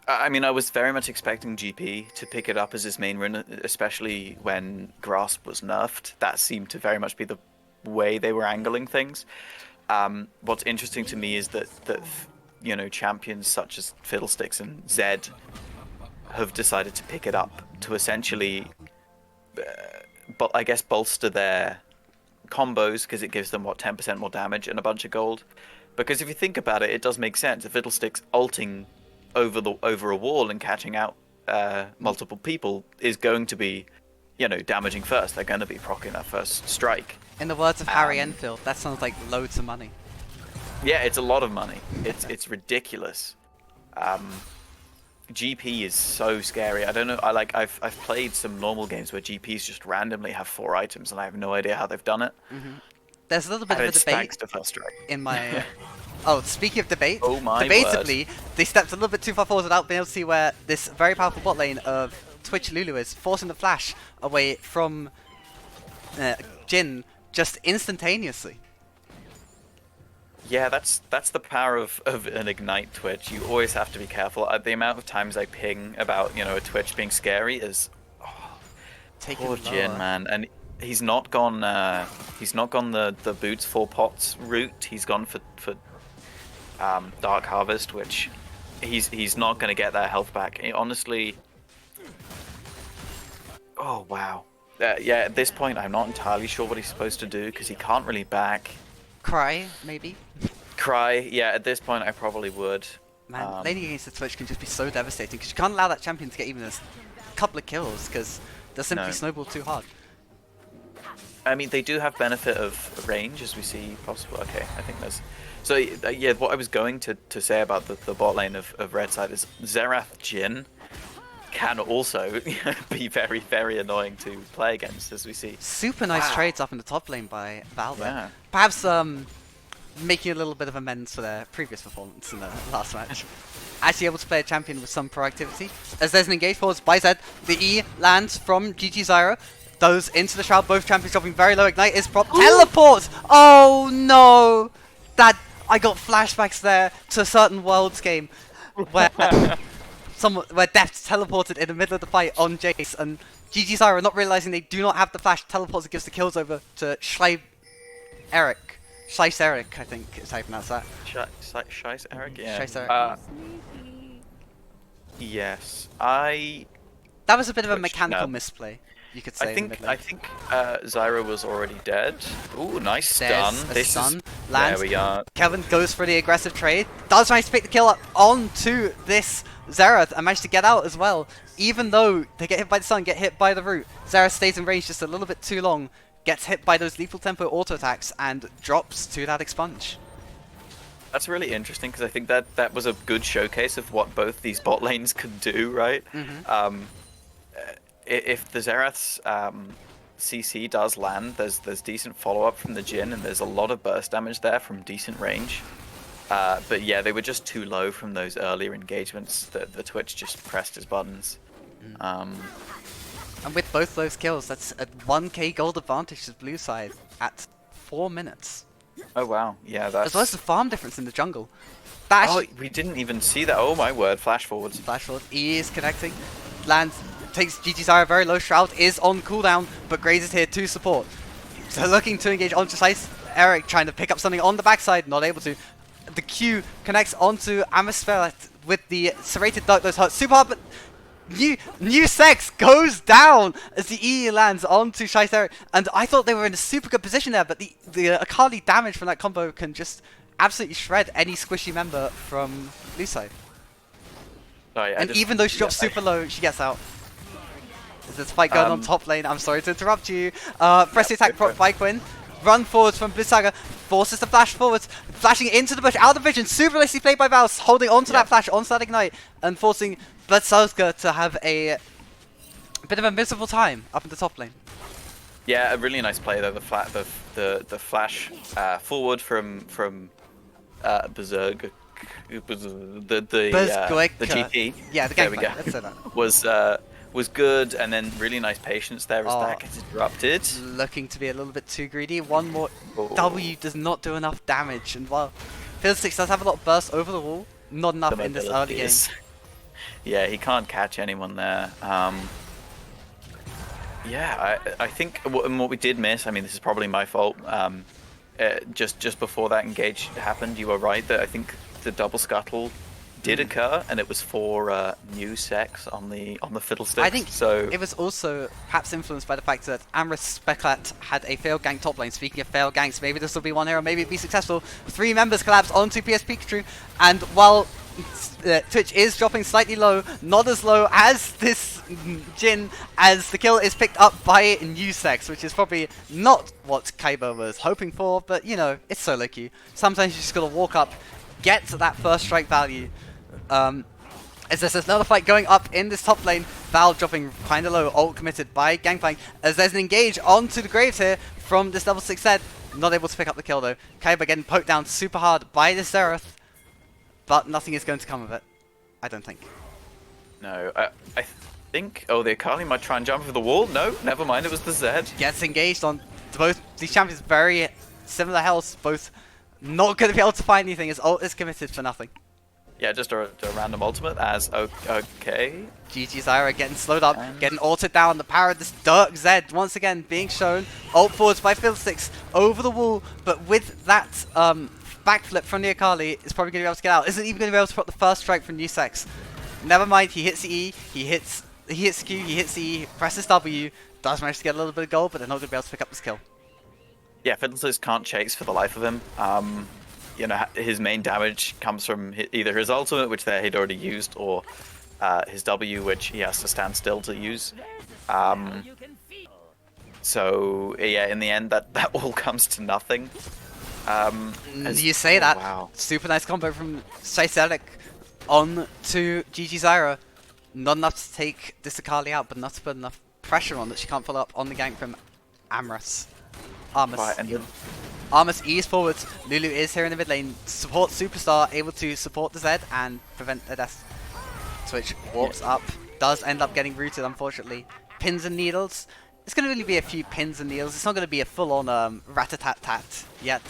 I mean, I was very much expecting GP to pick it up as his main run, especially when Grasp was nerfed. That seemed to very much be the way they were angling things. What's interesting to me is that champions such as Fiddlesticks and Zed have decided to pick it up to essentially, but I guess bolster their combos because it gives them 10% more damage and a bunch of gold. Because if you think about it, it does make sense. If Fiddlesticks ulting over a wall and catching out multiple people is going to be, damaging first. They're going to be proccing that first strike. In the words of Harry Enfield, that sounds like loads of money. Yeah, it's a lot of money. It's ridiculous. GP is so scary. I don't know. I've played some normal games where GPs just randomly have 4 items, and I have no idea how they've done it. There's a little bit And of it a debate stacks to first strike. in my. Oh, speaking of debate, Oh my debatably, they stepped a little bit too far forward without being able to see where this very powerful bot lane of Twitch Lulu is, forcing the flash away from Jin just instantaneously. Yeah, that's the power of an Ignite Twitch. You always have to be careful. The amount of times I ping about, a Twitch being scary is poor Jin, man. And he's not gone the boots 4 pots route. He's gone for Dark Harvest, which he's not going to get that health back. Honestly. Oh wow. Yeah, at this point I'm not entirely sure what he's supposed to do because he can't really back. Cry, maybe? Cry, yeah, at this point I probably would. Man, laning against the Twitch can just be so devastating because you can't allow that champion to get even a couple of kills because they'll simply snowball too hard. I mean, they do have benefit of range, as we see possible. Okay, I think there's... So, yeah, what I was going to say about the bot lane of Red Side is Xerath Jhin can also be very, very annoying to play against, as we see. Super nice trades up in the top lane by Valve. Yeah. Perhaps making a little bit of amends for their previous performance in the last match. Actually able to play a champion with some proactivity. As there's an engage forwards by Zed, the E lands from GG Zyra. Those into the shroud, both champions dropping very low. Ignite is prop. Teleport! Oh no! I got flashbacks there to a certain Worlds game where where Death teleported in the middle of the fight on Jace, and GG Zyra, not realizing they do not have the flash, teleports and gives the kills over to Eric. Schleiss Eric, I think is how you pronounce that. Scheiß Eric? Yeah. Scheiß Eric. Yes. That was a bit of a mechanical misplay, you could say. I think Zyra was already dead. Ooh, nice stun. Stun. Lands. There we are. Kevin goes for the aggressive trade. Does manage to pick the kill up onto this Xerath and manage to get out as well. Even though they get hit by the stun, get hit by the root, Xerath stays in range just a little bit too long, gets hit by those lethal tempo auto attacks and drops to that expunge. That's really interesting because I think that was a good showcase of what both these bot lanes could do, right? If the Xerath's CC does land, there's decent follow-up from the Jhin, and there's a lot of burst damage there from decent range. But yeah, they were just too low from those earlier engagements that the Twitch just pressed his buttons. And with both those kills, that's a 1k gold advantage to the blue side at 4 minutes. Oh wow, yeah, that's... As well as the farm difference in the jungle. Oh, we didn't even see that. Oh my word, flash forwards. Flash forward, E is connecting. Lands, takes GG Zyra very low. Shroud is on cooldown, but Graze is here to support. So looking to engage onto Slice. Eric trying to pick up something on the backside, not able to. The Q connects onto Amisphera with the serrated duck. Those hurt super hard, but New Sex goes down as the E lands onto Scheiss Eric. And I thought they were in a super good position there, but the Akali damage from that combo can just absolutely shred any squishy member from blue side. Sorry, and even though she drops super low, she gets out. There's this fight going on top lane. I'm sorry to interrupt you. Press the attack prop by Quinn. Run forwards from Blisssaga. Forces the flash forwards. Flashing into the bush. Out of vision. Super nicely played by Vals. Holding onto that flash, onto that ignite. And forcing Blisssaga to have a bit of a miserable time up in the top lane. Yeah, a really nice play though. The flash forward from Berserk. The GT. Yeah, the gangplank. Let's say that. Was good, and then really nice patience there as that gets interrupted. Looking to be a little bit too greedy. One more W does not do enough damage, and while Fiddlesticks does have a lot of burst over the wall, not enough in this early game. Yeah, he can't catch anyone there. Yeah, I think what we did miss, I mean, this is probably my fault. Just before that engage happened, you were right that I think the double scuttle did occur, and it was for new sex on the Fiddlesticks. I think so. it was also perhaps influenced by the fact that Amrys Speclat had a failed gank top lane. Speaking of failed ganks, maybe this will be one hero, maybe it'll be successful. 3 members collapse onto PS Pikachu, and while Twitch is dropping slightly low, not as low as this Jin, as the kill is picked up by new sex, which is probably not what Kaiba was hoping for, but you know, it's solo queue. Sometimes you just gotta walk up, get to that first strike value. As there's another fight going up in this top lane, Val dropping kinda low, ult committed by Gangplank, as there's an engage onto the Graves here from this level 6 Zed, not able to pick up the kill though. Kaiba getting poked down super hard by this Xerath, but nothing is going to come of it, I don't think. No, I think... Oh, the Akali might try and jump over the wall. No, never mind, it was the Zed. Gets engaged on both these champions, very similar health, both not going to be able to find anything as ult is committed for nothing. Yeah, just a random ultimate as okay. GG Zyra getting slowed up, getting ulted down. The power of this Dirk Zed once again being shown. Ult forwards by Fiddlesticks over the wall, but with that backflip from the Akali, is probably going to be able to get out. Isn't even going to be able to put the first strike from New Sex. Never mind, he hits the E, he hits the Q, he hits the E, presses W, does manage to get a little bit of gold, but they're not going to be able to pick up this kill. Yeah, Fiddlesticks can't chase for the life of him. You know, his main damage comes from either his ultimate, which he'd already used, or his W, which he has to stand still to use. So yeah, in the end, that all comes to nothing. You say that. Wow. Super nice combo from Shycelic on to GG Zyra. Not enough to take this Akali out, but not to put enough pressure on that she can't follow up on the gank from Amrys. Armus ease forwards. Lulu is here in the mid lane. Support Superstar, able to support the Zed and prevent their death. Twitch warps up. Does end up getting rooted, unfortunately. Pins and needles. It's going to really be a few pins and needles. It's not going to be a full-on rat-a-tat-tat yet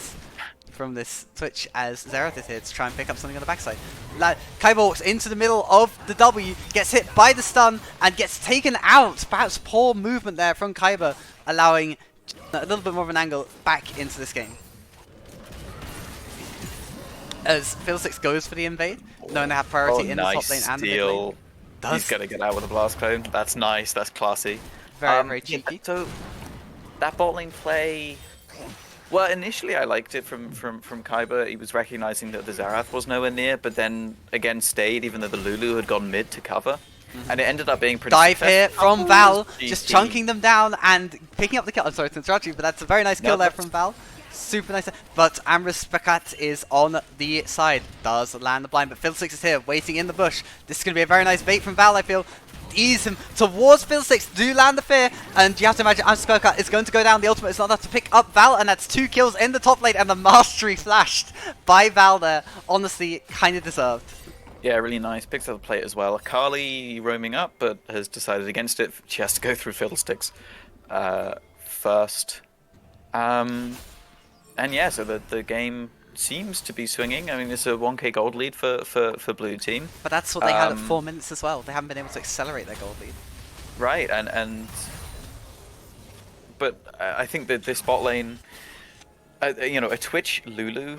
from this Twitch, as Xerath is here to try and pick up something on the backside. Kaiba walks into the middle of the W, gets hit by the stun, and gets taken out. Perhaps poor movement there from Kaiba, allowing a little bit more of an angle back into this game. As Fiddlesticks goes for the invade, knowing they have priority in the top lane and the mid lane. He's going to get out with a blast clone. That's nice, that's classy. Very cheeky. So, that bot lane play... Well, initially I liked it from Kaiba. He was recognizing that the Xerath was nowhere near, but then again stayed, even though the Lulu had gone mid to cover. And it ended up being pretty Dive here from Val, GG. just chunking them down and picking up the kill. I'm sorry to interrupt you, but that's a very nice kill there from Val. Super nice. But Amrys Speclat is on the side. Does land the blind, but Fiddlesticks is here, waiting in the bush. This is going to be a very nice bait from Val, I feel. Ease him towards Fiddlesticks, do land the fear, and you have to imagine Amrys Speclat is going to go down. The ultimate is not enough to pick up Val, and that's 2 kills in the top lane, and the mastery flashed by Val there. Honestly, kind of deserved. Yeah, really nice. Picks up the plate as well. Akali roaming up, but has decided against it. She has to go through Fiddlesticks first. And yeah, so the game seems to be swinging. I mean, it's a 1k gold lead for blue team. But that's what they had at 4 minutes as well. They haven't been able to accelerate their gold lead. Right, but I think that this bot lane, you know, a Twitch Lulu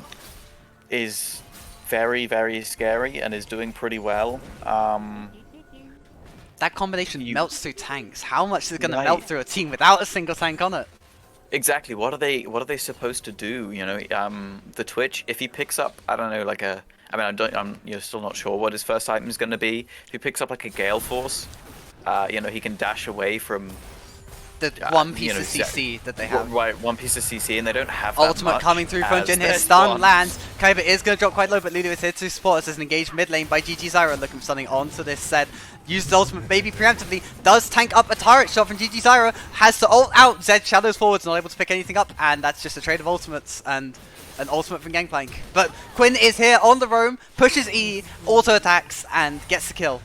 is very, very scary and is doing pretty well. That combination melts through tanks. How much is it going to melt through a team without a single tank on it? Exactly. What are they supposed to do? You know, the Twitch. If he picks up, I don't know, like a. I mean, I'm you're still not sure what his first item is going to be. If he picks up like a Gale Force, you know, he can dash away from the one piece of CC that they have. Right, one piece of CC, and they don't have that ultimate much coming through from Jin here. Stun lands. Kaiba is going to drop quite low, but Lulu is here to support us as an engaged mid lane by GG Zyra. Looking for something onto this Zed. Uses the ultimate maybe preemptively. Does tank up a turret shot from GG Zyra. Has to ult out. Zed shadows forwards, not able to pick anything up. And that's just a trade of ultimates and an ultimate from Gangplank. But Quinn is here on the roam, pushes E, auto attacks, and gets the kill.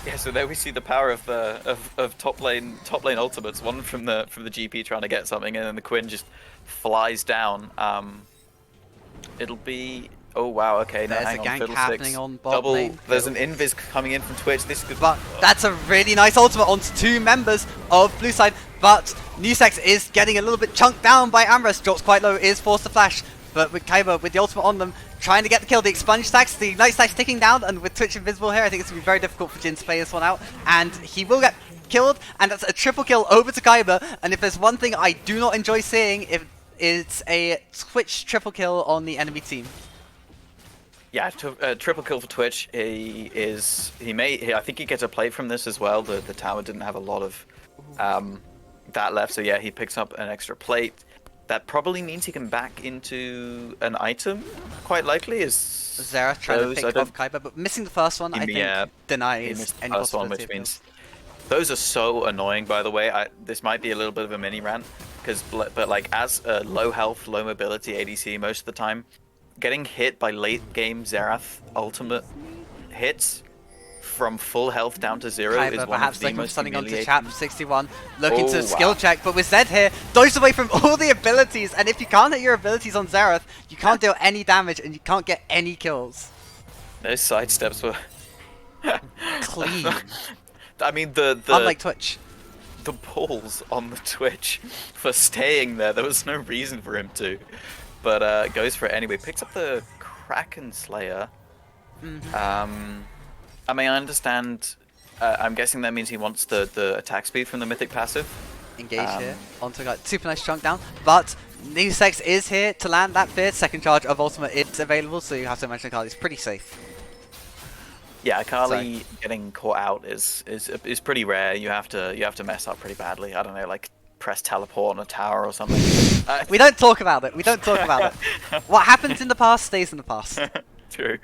Yeah, so there we see the power of the top lane ultimates. One from the GP trying to get something, and then the Quinn just flies down. It'll be. Oh wow, okay. There's now a gank happening on bot double. lane. There's an invis coming in from Twitch. This could. But that's a really nice ultimate onto 2 members of blue side. But Nusex is getting a little bit chunked down by Amrys. Drops quite low, is forced to flash. But with Kaiba with the ultimate on them, trying to get the kill. The expunge stacks, the ignite stacks ticking down, and with Twitch invisible here, I think it's going to be very difficult for Jin to play this one out. And he will get killed, and that's a triple kill over to Kaiba. And if there's one thing I do not enjoy seeing, it's a Twitch triple kill on the enemy team. Yeah, triple kill for Twitch. I think he gets a plate from this as well. The tower didn't have a lot of that left, so yeah, he picks up an extra plate. That probably means he can back into an item, quite likely. Is Xerath trying to pick off Kaiba, but missing the first one, I think, denies any possibility which means those are so annoying, by the way. This might be a little bit of a mini rant, but like as a low health, low mobility ADC most of the time, getting hit by late game Xerath ultimate hits from full health down to 0 Kaiba is one perhaps of the looking for most something onto humiliating. Chap 61, looking to Oh, skill wow. check, but with Zed here, dodges away from all the abilities, and if you can't hit your abilities on Xerath, you can't deal any damage and you can't get any kills. Those sidesteps were Clean. I mean Unlike Twitch. the balls on the Twitch for staying there. There was no reason for him to, but goes for it anyway. Picks up the Kraken Slayer. I mean, I understand. I'm guessing that means he wants the attack speed from the Mythic passive. Engage here onto a super nice chunk down, but Nusex is here to land that fear. Second charge of ultimate is available, so you have to imagine Akali's pretty safe. Yeah, Akali getting caught out is pretty rare. You have to mess up pretty badly. I don't know, like press teleport on a tower or something. We don't talk about it. We don't talk about it. What happens in the past stays in the past. True.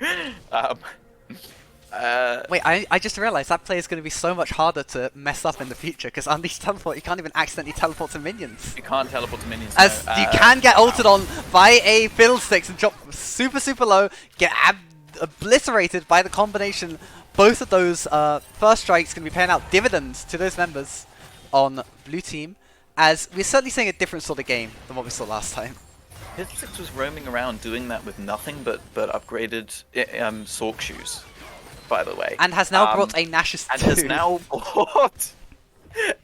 Wait, I just realised that play is going to be so much harder to mess up in the future, because Unleash Teleport, you can't even accidentally teleport to minions. You can't teleport to minions. As no. you can get ulted on by a Fiddlesticks and drop super low, get obliterated by the combination. Both of those first strikes going to be paying out dividends to those members on blue team, as we're certainly seeing a different sort of game than what we saw last time. Fiddlesticks was roaming around doing that with nothing but upgraded Sork shoes, by the way. And has now brought a Nashus and 2. has now bought.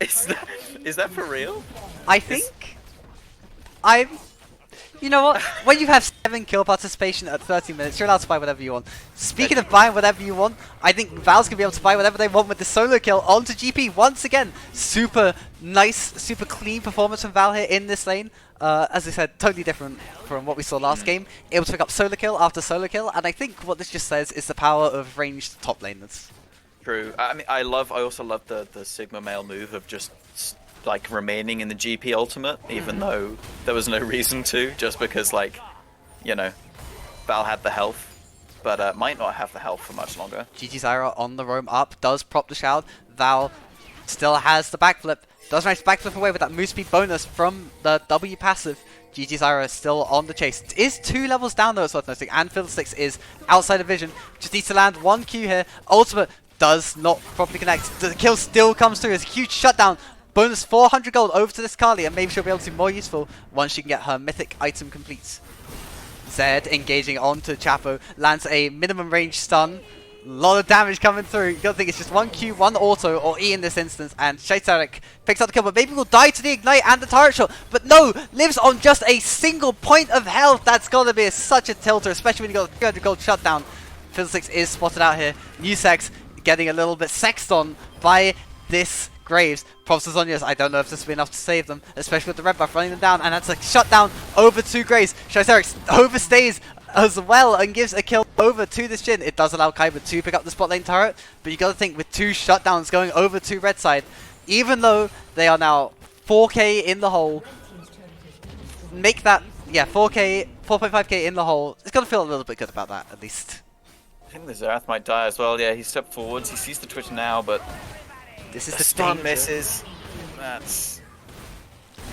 Is that for real? I think you know what? When you have 7 kill participation at 30 minutes, you're allowed to buy whatever you want. Speaking of buying whatever you want, I think Val's gonna be able to buy whatever they want with the solo kill onto GP once again. Super nice, super clean performance from Val here in this lane. As I said, totally different from what we saw last game. Able to pick up solo kill after solo kill, and I think what this just says is the power of ranged top laners. True. I mean, I also love the Sigma male move of just like remaining in the GP ultimate, even though there was no reason to, just because, like, you know, Val had the health, but might not have the health for much longer. GG Zyra on the roam up, does prop the shroud. Val still has the backflip, does manage to backflip away with that move speed bonus from the W passive. GG Zyra is still on the chase. It is 2 levels down though, it's worth noting, and Fiddlesticks is outside of vision. Just needs to land 1 Q here. Ultimate does not properly connect. The kill still comes through. It's a huge shutdown. Bonus 400 gold over to this Kali, and maybe she'll be able to be more useful once she can get her mythic item complete. Zed engaging onto Chapo, lands a minimum range stun. A lot of damage coming through. You gotta think it's just 1 Q, 1 auto, or E in this instance, and Shaitarek picks up the kill, but maybe will die to the ignite and the turret shot. But no, lives on just a single point of health. That's gotta be such a tilter, especially when you got a 300 gold shutdown. Fiddlesticks is spotted out here. Nusex getting a little bit sexed on by this Graves. Props to Zonius. I don't know if this will be enough to save them, especially with the red buff running them down, and that's a shutdown over to Graves. Shaitarek overstays as well and gives a kill over to this Jhin. It does allow Kaiba to pick up the spot lane turret, but you gotta think with 2 shutdowns going over to red side, even though they are now 4k in the hole, make that, yeah, 4k, 4.5k in the hole. It's gotta feel a little bit good about that, at least. I think the Xerath might die as well. Yeah, he stepped forwards. He sees the Twitch now, but This is the the stun danger. misses. That's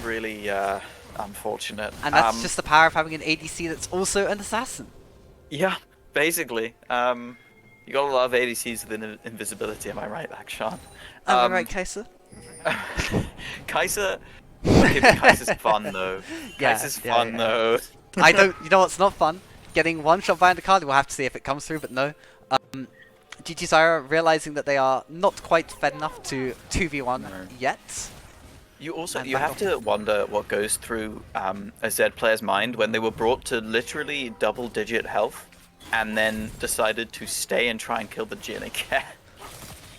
really unfortunate. And that's just the power of having an ADC that's also an assassin. Yeah, basically. You gotta love ADCs with invisibility, am I right, Akshan? Am I right, Kaiser? Kaiser. Okay, but Kaiser's fun though. Yeah, Kaiser's yeah, fun yeah. though. I don't. You know what's not fun? Getting one shot behind the card. We'll have to see if it comes through, but no. GG Zyra realizing that they are not quite fed enough to 2v1 No. yet. You also And you have to wonder what goes through a Z player's mind when they were brought to literally double-digit health and then decided to stay and try and kill the Jhin again.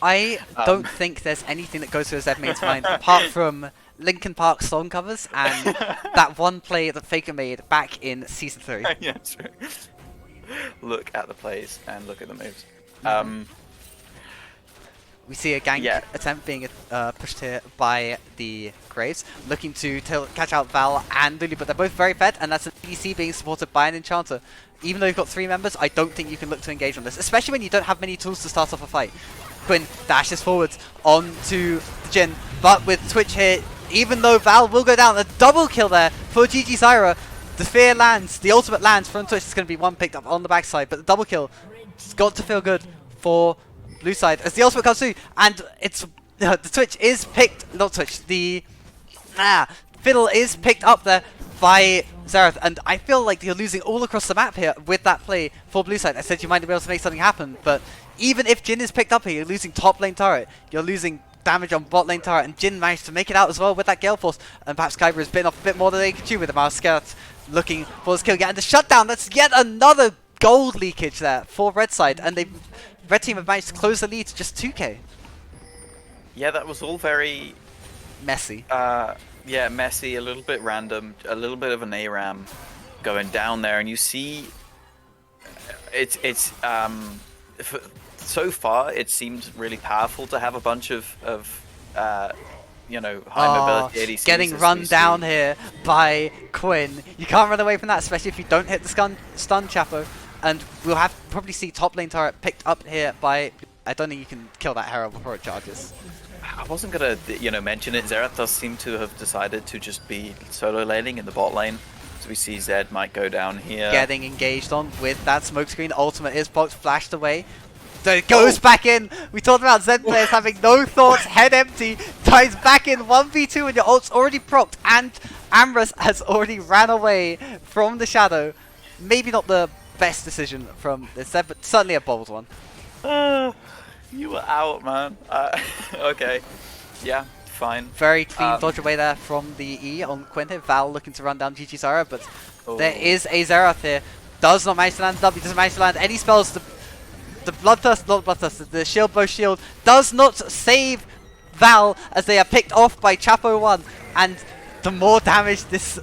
I Um, don't think there's anything that goes through a Zed main's mind apart from Linkin Park song covers and that one play that Faker made back in season 3. yeah, true. Look at the plays and look at the moves. We see a gank Yeah. attempt being pushed here by the Graves, looking to catch out Val and Lulu, but they're both very fed, and that's an EDC being supported by an Enchanter. Even though you've got 3 members, I don't think you can look to engage on this, especially when you don't have many tools to start off a fight. Quinn dashes forwards onto the Jhin, but with Twitch here, even though Val will go down, a double kill there for GG Zyra. The fear lands, the ultimate lands from Twitch. It's going to be one picked up on the backside, but the double kill, it's got to feel good for blue side as the ultimate comes through, and it's the Twitch is picked, not Twitch, the Fiddle is picked up there by Xerath, and I feel like you're losing all across the map here with that play for blue side. I said you might be able to make something happen, but even if Jhin is picked up here, you're losing top lane turret, you're losing damage on bot lane turret, and Jhin managed to make it out as well with that Gale Force, and perhaps Kyber has bitten off a bit more than they could chew with the Mouse Scout looking for his kill again, and the shutdown, that's yet another gold leakage there for red side, and red team have managed to close the lead to just 2k. Yeah, that was all very Messy. yeah, messy, a little bit random, a little bit of an ARAM going down there, and you see it's so far it seems really powerful to have a bunch of you know, high mobility ADCs. Getting run down here by Quinn. You can't run away from that, especially if you don't hit the stun Chapo. And we'll probably see top lane turret picked up here by... I don't think you can kill that Herald before it charges. I wasn't gonna, you know, mention it. Xerath does seem to have decided to just be solo laning in the bot lane. So we see Zed might go down here. Getting engaged on with that smokescreen. Ultimate is box flashed away. So it goes back in. We talked about Zed players having no thoughts, head empty. Dives back in 1v2 and your ult's already procced. And Ambrose has already ran away from the shadow. Maybe not the best decision from the Zed, but certainly a bold one. You were out, man. Okay. Yeah, fine. Very clean dodge away there from the E on Quentin. Val looking to run down GG Zyra, but there is a Xerath here. Does not manage to land W, doesn't manage to land any spells. The Bloodthirst, not Bloodthirst, the Shield Bow Shield does not save Val as they are picked off by Chapo 1. And the more damage this...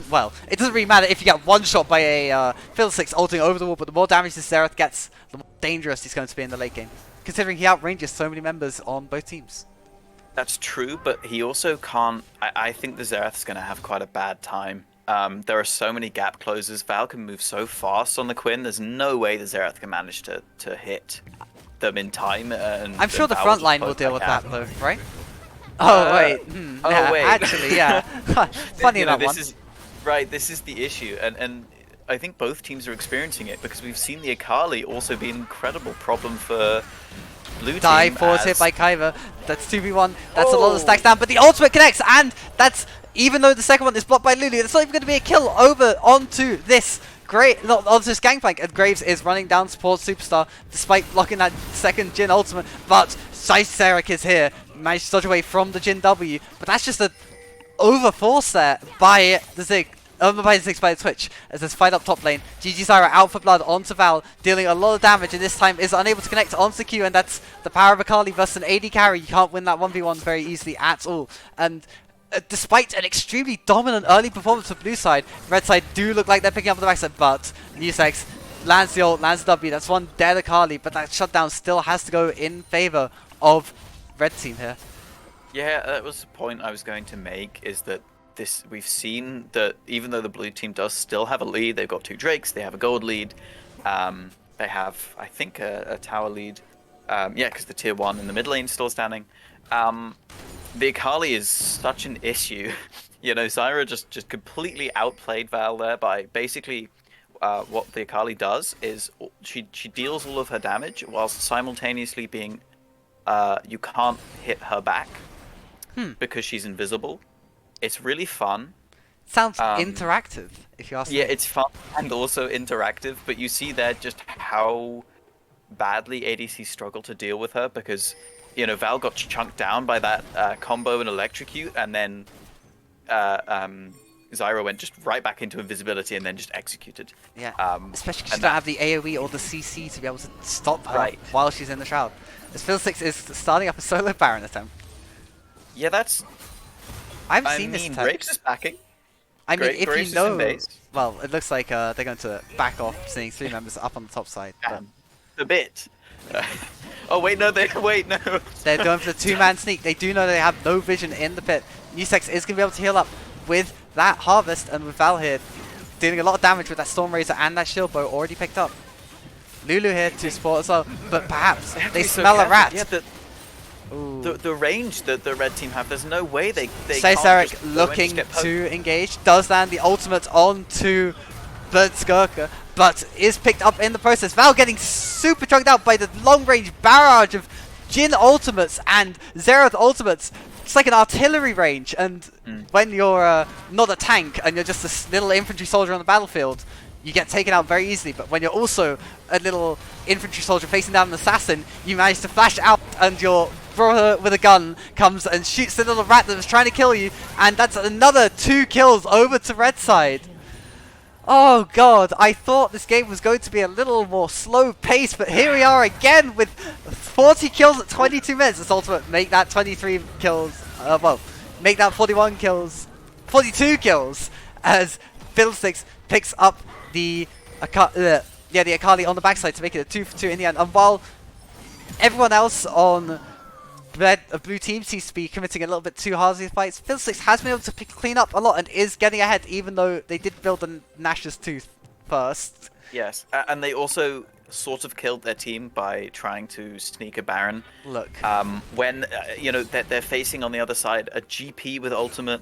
well, it doesn't really matter if you get one shot by a Fiddlesticks ulting over the wall, but the more damage this Xerath gets, the more dangerous he's going to be in the late game. Considering he outranges so many members on both teams. That's true, but he also can't... I think the Xerath's going to have quite a bad time. There are so many gap closers. Val can move so fast on the Quinn. There's no way the Xerath can manage to hit them in time. And I'm sure the Val front just line close will deal with gap. that, though, right? Oh, wait. Oh, yeah, wait. actually, yeah. Funny You know, that one. Right, this is the issue. And I think both teams are experiencing it because we've seen the Akali also be an incredible problem for blue team. Dive forward hit by Kyver. That's 2v1. That's a lot of stacks down, but the ultimate connects, and that's... even though the second one is blocked by Lulu, it's not even going to be a kill over onto this onto this gangplank, and Graves is running down support superstar despite blocking that second Jhin ultimate, but Cyceric is here, managed to dodge away from the Jhin W, but that's just a overforce there by the Zig. By the Twitch, as there's fight up top lane. GG Zyra out for blood onto Val, dealing a lot of damage, and this time is unable to connect onto Q, and that's the power of Akali versus an AD carry. You can't win that 1v1 very easily at all. And despite an extremely dominant early performance for blue side, red side do look like they're picking up the backside, but Musex lands the ult, lands the W. That's one dead Akali, but that shutdown still has to go in favor of red team here. Yeah, that was the point I was going to make, is that we've seen that even though the blue team does still have a lead, they've got 2 Drakes, they have a gold lead, they have, I think, a tower lead, yeah, because the tier 1 in the mid lane is still standing. The Akali is such an issue. You know, Zyra just completely outplayed Val there by basically what the Akali does is she deals all of her damage whilst simultaneously being, you can't hit her back because she's invisible. It's really fun. Sounds interactive, if you ask me. Yeah, it's fun and also interactive, but you see there just how badly ADC struggle to deal with her because, you know, Val got chunked down by that combo and electrocute, and then Zyra went just right back into invisibility and then just executed. Yeah, especially because you and don't have the AoE or the CC to be able to stop her Right. while she's in the shroud. As Fiddlesticks is starting up a solo Baron attempt. Yeah, that's. I haven't I seen this mean, attempt. Graves is backing. I mean, if Graves is you in know, base. well, it looks like they're going to back off, seeing 3 members up on the top side. But A bit. Oh wait, no, wait, no. they're going for the 2-man sneak. They do know they have no vision in the pit. Nusex is going to be able to heal up with that Harvest, and with Val here dealing a lot of damage with that Storm Razor and that Shield Bow already picked up. Lulu here to support as well, but perhaps have to they be so smell a careful. rat. Yeah, the range that the red team have, there's no way they Say can't Sarek just go and looking just get poked. to engage, does land the ultimate onto Berserker, but is picked up in the process. Val getting super chugged out by the long range barrage of Jhin ultimates and Zerath ultimates. It's like an artillery range, and when you're not a tank and you're just this little infantry soldier on the battlefield, you get taken out very easily. But when you're also a little infantry soldier facing down an assassin, you manage to flash out, and your brother with a gun comes and shoots the little rat that was trying to kill you, and that's another 2 kills over to red side. Oh god, I thought this game was going to be a little more slow paced, but here we are again with 40 kills at 22 minutes. This ultimate make that 23 kills, well, make that 41 kills, 42 kills, as Fiddlesticks picks up the Akali on the backside to make it a 2-for-2 in the end. And while everyone else on blue team seems to be committing a little bit too hard to these fights, Fiddlesticks has been able to clean up a lot and is getting ahead, even though they did build the Nash's Tooth first. Yes, and they also sort of killed their team by trying to sneak a Baron. Look. When, you know, they're facing on the other side a GP with ultimate,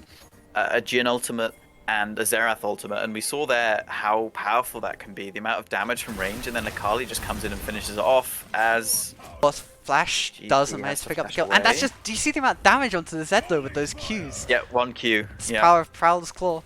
a Jhin ultimate, and a Zerath ultimate, and we saw there how powerful that can be, the amount of damage from range, and then Akali just comes in and finishes it off as... Flash GP doesn't manage has to to pick up the flash kill. And that's away. just, do you see the amount of damage onto the Zed though with those Qs? Yeah, 1 Q. It's Yeah. power of Prowler's Claw.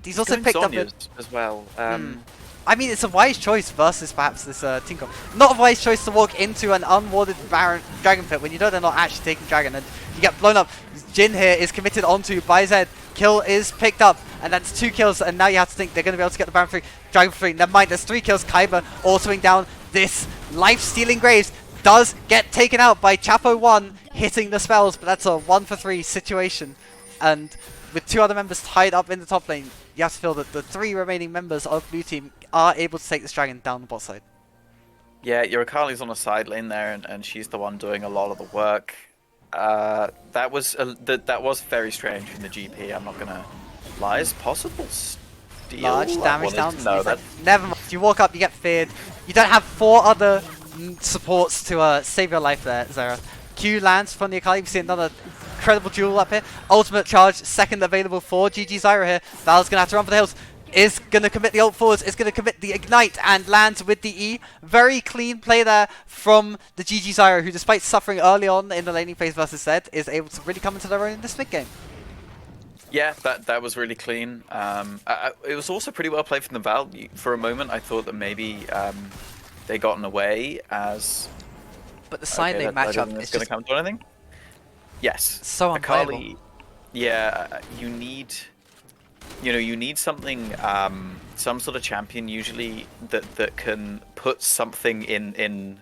He's also picked up Zonya's as well. I mean, it's a wise choice versus perhaps this Tinker. Not a wise choice to walk into an unwarded Dragon Pit when you know they're not actually taking Dragon, and you get blown up. Jhin here is committed onto by Zed. Kill is picked up, and that's 2 kills, and now you have to think they're going to be able to get the Baron free. Dragon free. Never mind, there's 3 kills. Kaiba autoing down this life-stealing Graves. Does get taken out by Chapo 1 hitting the spells, but that's a 1-for-3 situation. And with 2 other members tied up in the top lane, you have to feel that the 3 remaining members of blue team are able to take this dragon down the bot side. Yeah, your Akali's on the side lane there, and she's the one doing a lot of the work. That was very strange from the GP. I'm not gonna lie. Is possible steal? Large damage down. No, that. Never mind. You walk up, you get feared. You don't have 4 other supports to save your life there, Zera. Q lands from the Akali. We see another incredible duel up here. Ultimate charge, second available for GG Zyra here. Val's gonna have to run for the hills. Is gonna commit the ult forwards, is gonna commit the ignite and lands with the E. Very clean play there from the GG Zyra, who despite suffering early on in the laning phase versus Zed, is able to really come into their own in this mid game. Yeah, that was really clean. It was also pretty well played from the Val. For a moment, I thought that maybe they gotten away as. But the side lane matchup is going just to come to anything. Yes. so unplayable. Akali, yeah, you need something, some sort of champion usually that can put something in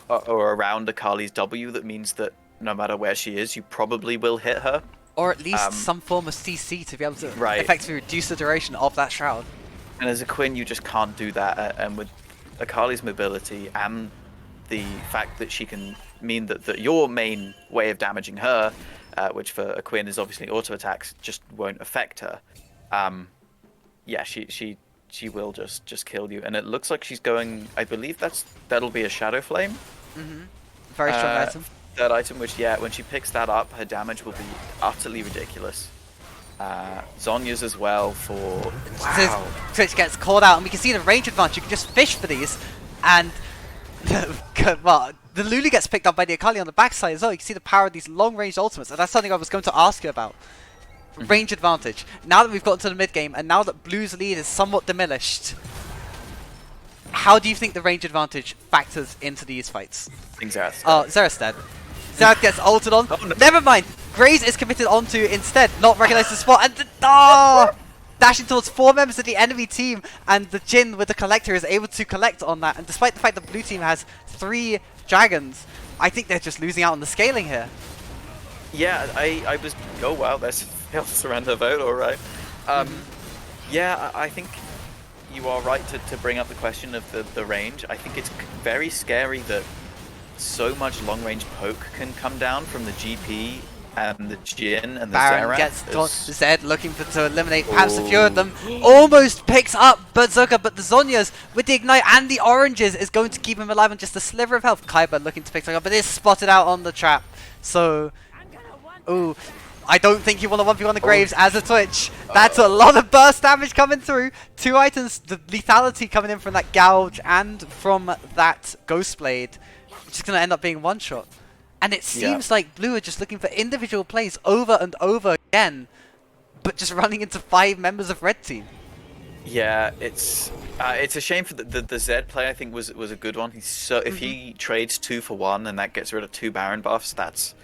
or around Akali's W that means that no matter where she is, you probably will hit her. Or at least some form of CC to be able to Right. effectively reduce the duration of that shroud. And as a Quinn, you just can't do that. And with Akali's mobility and the fact that she can mean that your main way of damaging her, which for a Quinn is obviously auto attacks, just won't affect her. Yeah, she will just kill you. And it looks like she's going. I believe that'll be a Shadow Flame. Very strong item. That item, which when she picks that up, her damage will be utterly ridiculous. Zonya's as well for wow. Twitch gets called out, and we can see the range advantage. You can just fish for these, and well, the Lulu gets picked up by the Akali on the backside as well. You can see the power of these long-range ultimates, and that's something I was going to ask you about. Range advantage. Now that we've gotten to the mid game, and now that Blue's lead is somewhat diminished, how do you think the range advantage factors into these fights? Zerath's Oh, Zerath's dead. Zerath gets ulted on. Oh, no. Never mind. Graze is committed onto instead, not recognized the spot, and dashing towards 4 members of the enemy team, and the Jhin with the Collector is able to collect on that. And despite the fact that blue team has 3 dragons, I think they're just losing out on the scaling here. Yeah, I was. Oh wow, there's failed surrender vote. All right. Yeah, I think you are right to bring up the question of the range. I think it's very scary that so much long range poke can come down from the GP and the Jhin and the Baron Xerath. gets Zed looking to eliminate perhaps a few of them. Almost picks up Berserker, but the Zhonya's with the Ignite and the Oranges is going to keep him alive on just a sliver of health. Kaiba looking to pick something up, but is spotted out on the trap. So, ooh, I don't think you want to 1v1 the Graves as a Twitch. That's a lot of burst damage coming through. 2 items, the lethality coming in from that Gouge and from that Ghost Blade, which is going to end up being one shot. And it seems like Blue are just looking for individual plays over and over again, but just running into 5 members of Red Team. Yeah, it's a shame for the Zed play. I think was a good one. He's so if he trades 2 for 1 and that gets rid of 2 Baron buffs, that's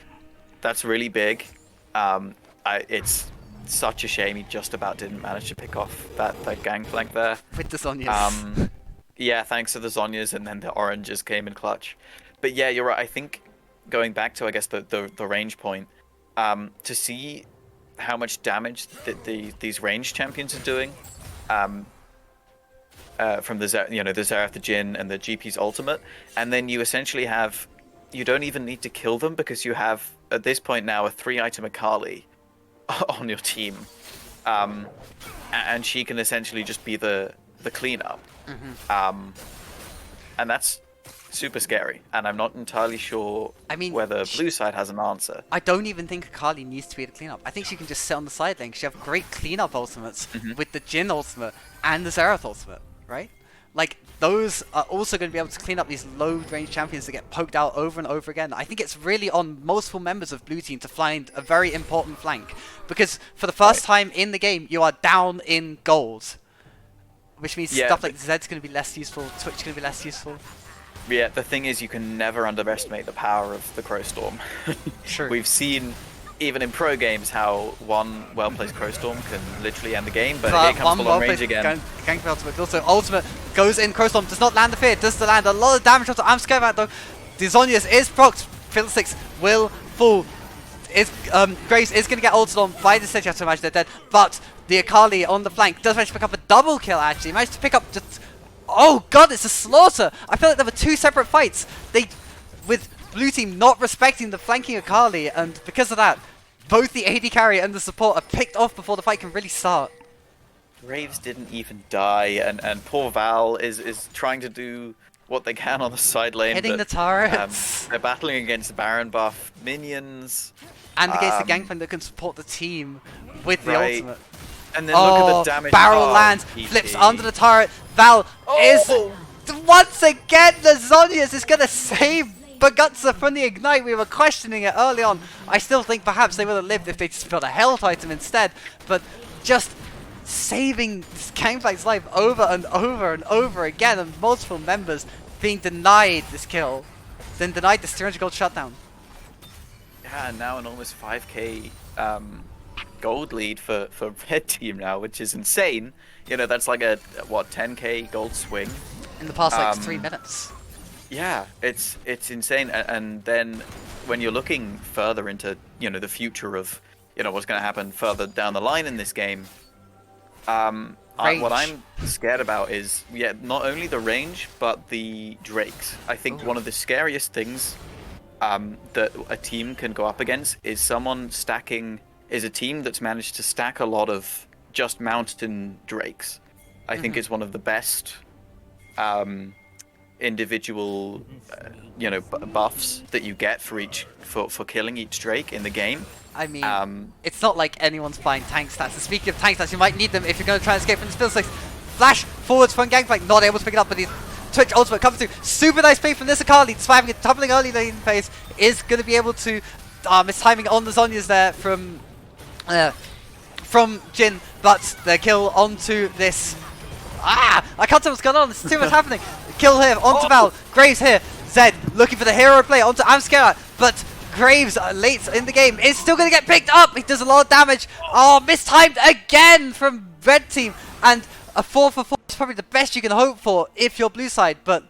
really big. It's such a shame he just about didn't manage to pick off that gangplank there With the Zhonyas. Yeah, thanks to the Zhonyas, and then the Oranges came in clutch. But yeah, you're right. I think going back to, I guess, the range point, to see how much damage these range champions are doing, from the Xerath, the Jhin, and the GP's ultimate, and then you essentially have, you don't even need to kill them because you have at this point now a 3-item Akali on your team, and she can essentially just be the cleanup, and that's super scary, and I'm not entirely sure whether blue side has an answer. I don't even think Akali needs to be the cleanup. I think she can just sit on the side lane. She have great cleanup ultimates with the Jhin ultimate and the Xerath ultimate, right? Like, those are also going to be able to clean up these low range champions that get poked out over and over again. I think it's really on multiple members of blue team to find a very important flank, because for the first time in the game, you are down in gold, which means stuff like Zed's going to be less useful, Twitch is going to be less useful. Yeah, the thing is, you can never underestimate the power of the Crowstorm. Sure. We've seen, even in pro games, how one well-placed Crowstorm can literally end the game, but here comes the long range again. Ultimate. Also, ultimate goes in, Crowstorm does not land the fear, does land a lot of damage onto I'm scared about though. The Zhonyas is procced, Fiddlesticks will fall. Graves is going to get ulted on by the stage, you have to imagine they're dead, but the Akali on the flank does manage to pick up a double kill actually, managed to pick up just... Oh god, it's a slaughter! I feel like there were 2 separate fights. With blue team not respecting the flanking Akali, and because of that, both the AD carry and the support are picked off before the fight can really start. Graves didn't even die, and poor Val is trying to do what they can on the side lane. Hitting the turrets. They're battling against the Baron buff minions. And against the gangplank that can support the team with the ultimate. And then look at the damage. Barrel lands, flips under the turret. Val is once again the Zhonyas is gonna save Bagutza from the Ignite. We were questioning it early on. I still think perhaps they would have lived if they just built a health item instead. But just saving this gangplank's life over and over and over again, and multiple members being denied this kill, then denied this 300 gold shutdown. Yeah, now an almost 5k gold lead for red team now, which is insane. You know, that's like a 10k gold swing in the past like 3 minutes. Yeah, it's insane. And then when you're looking further into, you know, the future of, you know, what's going to happen further down the line in this game, what I'm scared about is not only the range but the Drakes. I think one of the scariest things that a team can go up against is a team that's managed to stack a lot of just mountain Drakes. I think it's one of the best individual buffs that you get for killing each Drake in the game. I mean, it's not like anyone's buying tank stats. And speaking of tank stats, you might need them if you're going to try and escape from this Fiddlesticks. Flash forwards from Gangplank, not able to pick it up, but the Twitch ultimate comes through. Super nice play from this Akali, despite having a tumbling early lane phase, is going to be able to miss timing on the Zhonyas there from Jhin, but the kill onto this. I can't tell what's going on. There's too much happening. Kill here onto Val. Graves here. Zed looking for the hero play onto Amscarat, but Graves late in the game is still going to get picked up. He does a lot of damage. Oh, mistimed again from red team. And a 4 for 4 is probably the best you can hope for if you're blue side, but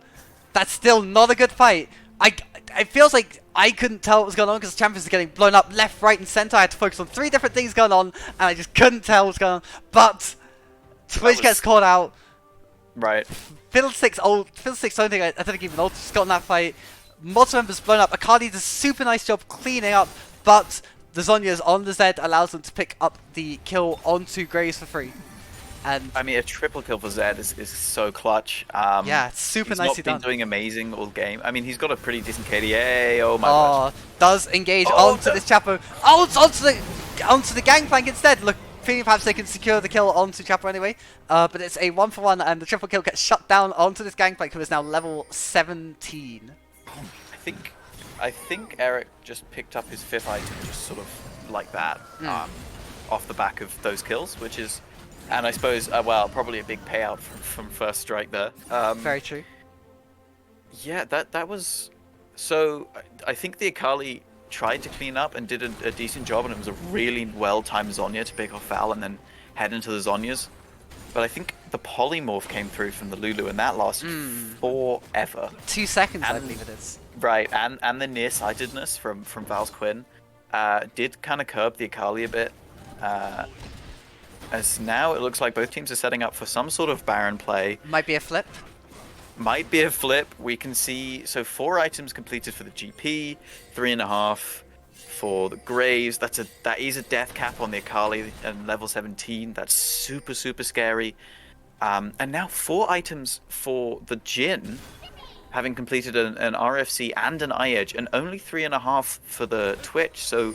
that's still not a good fight. It feels like I couldn't tell what was going on because the champions are getting blown up left, right, and center. I had to focus on 3 different things going on, and I just couldn't tell what's going on. But Twitch gets caught out. Right. Fiddlesticks, don't think I don't think even Ult just got in that fight. Multiple members blown up. Akali does a super nice job cleaning up, but the Zhonya's on the Zed allows them to pick up the kill onto Graves for free. And I mean, a triple kill for Zed is so clutch. yeah, super he's nicely not been done. doing amazing all game. I mean, he's got a pretty decent KDA. Oh my Oh, does engage onto this Chapo. Oh, it's onto the gangplank instead. Look, feeling perhaps they can secure the kill onto Chapo anyway. But it's a 1 for 1, and the triple kill gets shut down onto this gangplank, who is now level 17. I think Eric just picked up his 5th item just sort of like that, off the back of those kills, which is, and I suppose, well, probably a big payout from first strike there. Very true. Yeah, that was. So I think the Akali tried to clean up and did a decent job, and it was a really well-timed Zhonya to pick off Val and then head into the Zhonyas. But I think the polymorph came through from the Lulu, and that lasted forever. 2 seconds, I believe it is. Right, and the nearsightedness from Val's Quinn did kind of curb the Akali a bit. As now it looks like both teams are setting up for some sort of Baron play. Might be a flip. Might be a flip. We can see, so 4 items completed for the GP, 3.5 for the Graves. That is a death cap on the Akali and level 17. That's super, super scary. And now 4 items for the Jhin, having completed an RFC and an eye-edge, and only 3.5 for the Twitch. So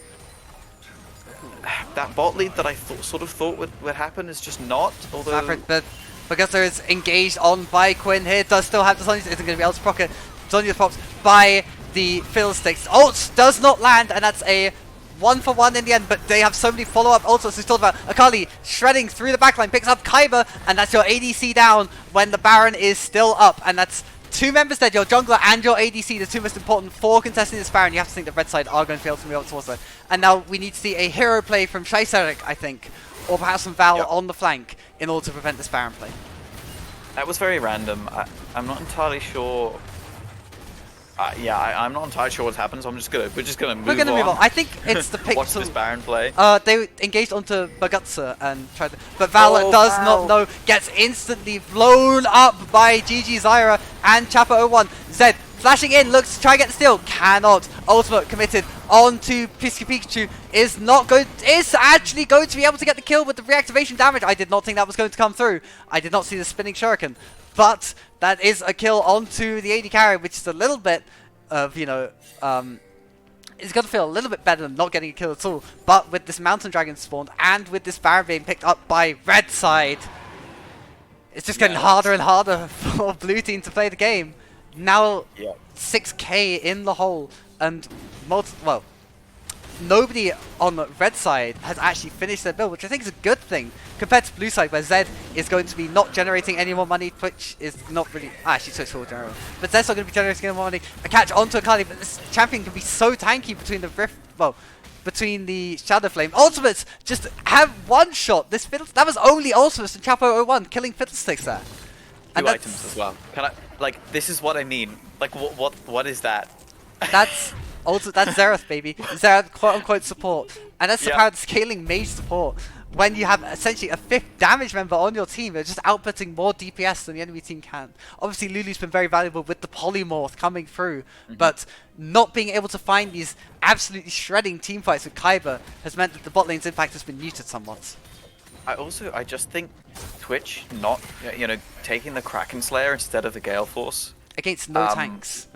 that bot lead that I sort of thought would happen is just not. Although, But because there is engaged on by Quinn here, does still have the Zhonya's, isn't going to be able to proc it. Zhonya's procs by the Fiddlesticks. Ult does not land, and that's a 1 for 1 in the end, but they have so many follow-up ults as we talked about. Akali shredding through the backline, picks up Kaiba, and that's your ADC down when the Baron is still up, and that's 2 members dead, your jungler and your ADC, the 2 most important for contesting this Baron. You have to think the red side are going to be able to move up towards that. And now we need to see a hero play from Shaisarik, I think, or perhaps from Val on the flank in order to prevent this Baron play. that was very random. I'm not entirely sure. I'm not entirely sure what happened, so we're just gonna move on. We're gonna move on. I think it's the pick Watch to this Baron play. they engaged onto Bagutsa and tried to, but Val does not know, gets instantly blown up by GG Zyra and Chapa01. Zed flashing in, looks to try and get the steal, cannot. Ultimate committed onto Pikachu, is actually going to be able to get the kill with the reactivation damage. I did not think that was going to come through. I did not see the spinning shuriken, but that is a kill onto the AD carry, which is a little bit of, it's going to feel a little bit better than not getting a kill at all. But with this Mountain Dragon spawned and with this Baron being picked up by red side, it's just getting harder and harder for blue team to play the game. Now 6k in the hole, and nobody on the red side has actually finished their build, which I think is a good thing compared to blue side, where Zed is going to be not generating any more money. Twitch is not really actually Twitch will generate, but Zed's not going to be generating any more money. A catch onto Akali, but this champion can be so tanky between the between the Shadow Flame. Ultimates just have one shot. That was only Ultimates and Chapo 01 killing Fiddlesticks there. Two items as well. Can I, this is what I mean. What is that? That's Xerath, baby. Xerath, quote-unquote support. And that's about scaling mage support. When you have essentially a 5th damage member on your team, they're just outputting more DPS than the enemy team can. Obviously, Lulu's been very valuable with the polymorph coming through, but not being able to find these absolutely shredding team fights with Kaiba has meant that the bot lane's impact has been muted somewhat. I just think Twitch not, taking the Kraken Slayer instead of the Gale Force. Against no tanks.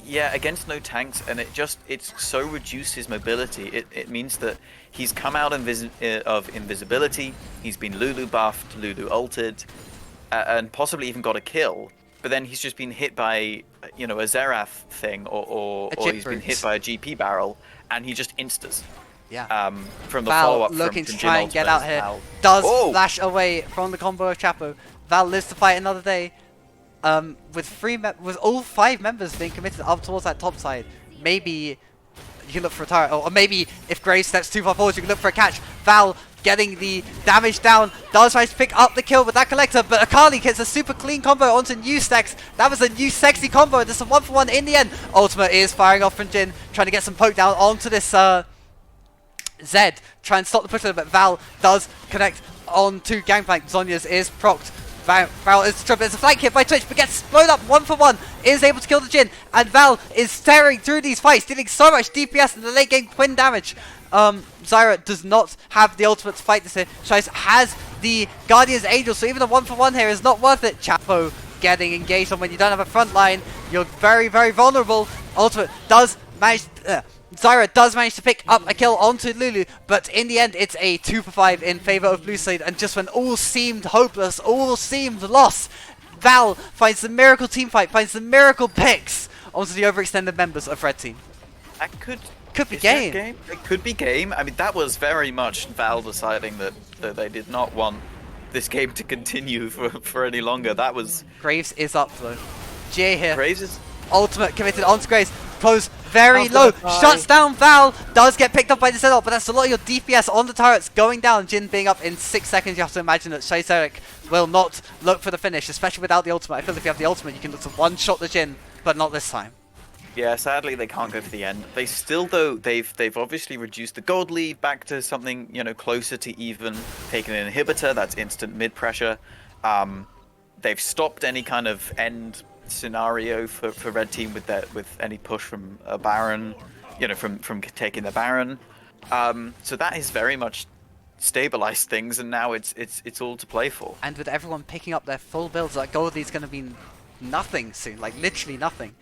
Yeah, against no tanks, and it's so reduced his mobility. It means that he's come out of invisibility, he's been Lulu buffed, Lulu ulted, and possibly even got a kill, but then he's just been hit by, a Xerath thing, or he's been hit by a GP barrel, and he just instas. Yeah. From the Val follow-up looking from to try and get out here. Val. Does flash away from the combo of Chapo. Val lives to fight another day. With all 5 members being committed up towards that top side, maybe you can look for a turret, or maybe if Graves steps too far forward, you can look for a catch. Val getting the damage down, does manage to pick up the kill with that collector, but Akali gets a super clean combo onto new Stacks. That was a new sexy combo, and this is a 1-for-1 in the end. Ultimate is firing off from Jhin, trying to get some poke down onto this Zed, try and stop the push a little bit. Val does connect onto Gangplank. Zhonya's is procced. Val is tripped. It's a flank hit by Twitch, but gets blown up 1-for-1. Is able to kill the Jhin, and Val is tearing through these fights, dealing so much DPS in the late game twin damage. Zyra does not have the ultimate to fight this here. Shice has the Guardian's Angel, so even a 1-for-1 here is not worth it. Chapo getting engaged on when you don't have a front line. You're very, very vulnerable. Ultimate does manage... Zyra does manage to pick up a kill onto Lulu, but in the end it's a 2-for-5 in favor of Blue Side, and just when all seemed hopeless, all seemed lost, Val finds the miracle team fight, finds the miracle picks onto the overextended members of Red Team. That could be game. It could be game. I mean, that was very much Val deciding that they did not want this game to continue for any longer. That was... Graves is up though. Jay here. Graves is... Ultimate committed onto Graves. Close very low. Shuts down Val. Does get picked up by the setup, but that's a lot of your DPS on the turrets going down. Jhin being up in 6 seconds. You have to imagine that Shayseric will not look for the finish, especially without the ultimate. I feel if you have the ultimate, you can look to one-shot the Jhin, but not this time. Yeah, sadly they can't go for the end. They still, though, they've obviously reduced the gold lead back to something, you know, closer to even. Taking an inhibitor, that's instant mid pressure. They've stopped any kind of end scenario for Red Team with any push from a Baron, you know, from taking the Baron. So that has very much stabilized things, and now it's all to play for. And with everyone picking up their full builds, that gold lead's going to be nothing soon, like literally nothing.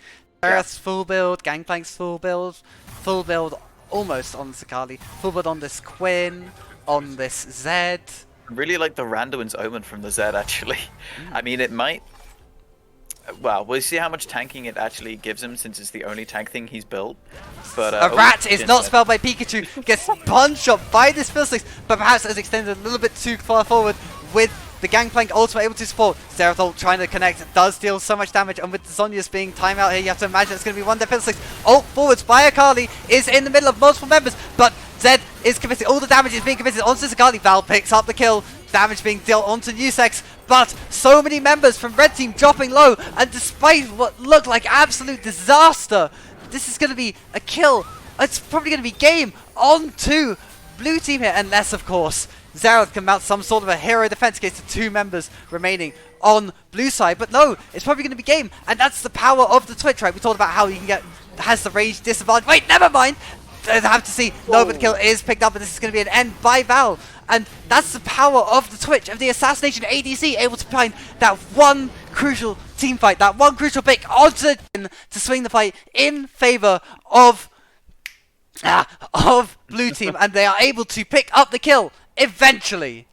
Earth's full build, Gangplank's full build almost on Sakali, full build on this Quinn, on this Zed. I really like the Randuin's Omen from the Zed, actually. I mean, it might... Well, we'll see how much tanking it actually gives him, since it's the only tank thing he's built. But a rat is not spelled by Pikachu, gets punched up by this Fiddlesticks, but perhaps has extended a little bit too far forward with the Gangplank ultimate able to support. Zerathol trying to connect, does deal so much damage, and with Zhonya's being timeout here, you have to imagine it's going to be one dead Fiddlesticks. Ult forwards by Akali is in the middle of multiple members, but Zed is committed. All the damage is being committed onto Sakali. Val picks up the kill. Damage being dealt onto Nusex, but so many members from Red Team dropping low, and despite what looked like absolute disaster, this is going to be a kill. It's probably going to be game on to Blue Team here, unless, of course, Zerath can mount some sort of a hero defense against the 2 members remaining on Blue side. But no, it's probably going to be game, and that's the power of the Twitch, right? We talked about how you can get, has the rage disadvantage. Wait, never mind! I have to see. No, but the kill is picked up, and this is going to be an end by Val. And that's the power of the Twitch, of the Assassination ADC, able to find that one crucial team fight, that one crucial pick onto the Jhin to swing the fight in favor of Blue Team, and they are able to pick up the kill eventually,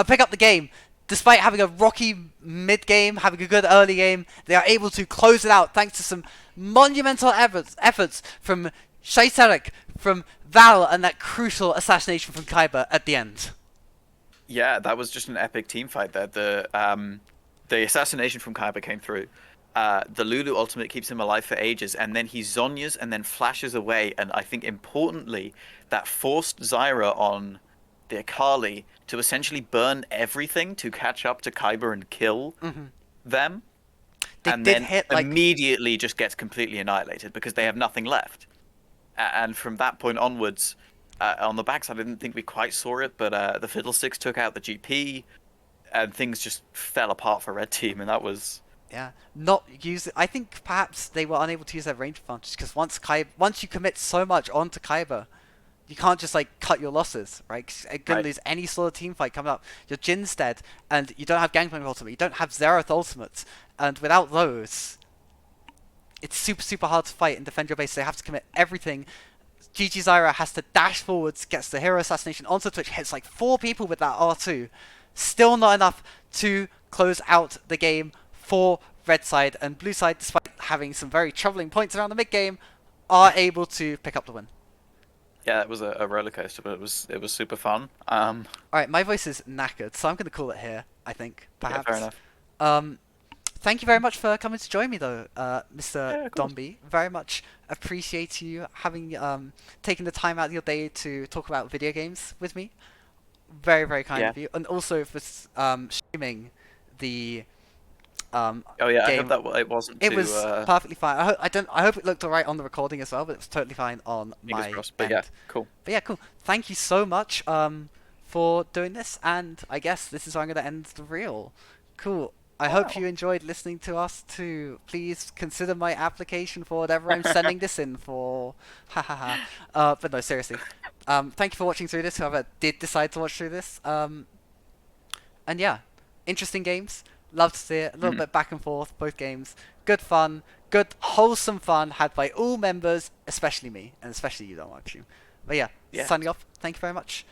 pick up the game. Despite having a rocky mid-game, having a good early game, they are able to close it out thanks to some monumental efforts from Shayseric, from Val, and that crucial assassination from Kaiba at the end. Yeah, that was just an epic team fight there. The assassination from Kaiba came through. The Lulu ultimate keeps him alive for ages, and then he Zhonya's and then flashes away. And I think importantly, that forced Zyra on the Akali to essentially burn everything to catch up to Kaiba and kill them. They and did then hit, like... immediately just gets completely annihilated because they have nothing left. And from that point onwards, on the backside, I didn't think we quite saw it, but the Fiddlesticks took out the GP, and things just fell apart for Red Team, and that was... Yeah, not use. I think perhaps they were unable to use their range advantage, because once you commit so much onto Kaiba, you can't just like cut your losses, right? 'Cause you're gonna lose any sort of team fight coming up. You're Jin's dead, and you don't have Gangplank ultimate, you don't have Zerath ultimates, and without those, it's super hard to fight and defend your base. So they have to commit everything. GG Zyra has to dash forwards, gets the hero assassination onto Twitch, hits like 4 people with that R2. Still not enough to close out the game for Red side, and Blue side, despite having some very troubling points around the mid game, are able to pick up the win. Yeah, it was a roller coaster, but it was super fun. Alright, my voice is knackered, so I'm going to call it here, I think, perhaps. Yeah, fair enough. Thank you very much for coming to join me, though, Mr. Yeah, of course. DomB. Very much appreciate you having taken the time out of your day to talk about video games with me. Very, very kind Yeah. of you, and also for streaming the Oh yeah, I hope game. that it wasn't It too was perfectly fine. I hope it looked alright on the recording as well, but it was totally fine on fingers my crossed. But yeah, end. cool. But yeah, cool. Thank you so much for doing this, and I guess this is where I'm gonna end the reel. Cool. I hope you Wow. enjoyed listening to us too. Please consider my application for whatever I'm sending this in for. Ha ha ha. But no, seriously. Thank you for watching through this. Whoever did decide to watch through this. And yeah, interesting games. Love to see it. A little Mhm. bit back and forth, both games. Good fun. Good, wholesome fun had by all members, especially me, and especially you, don't watch you. But yeah, Yeah. signing off. Thank you very much.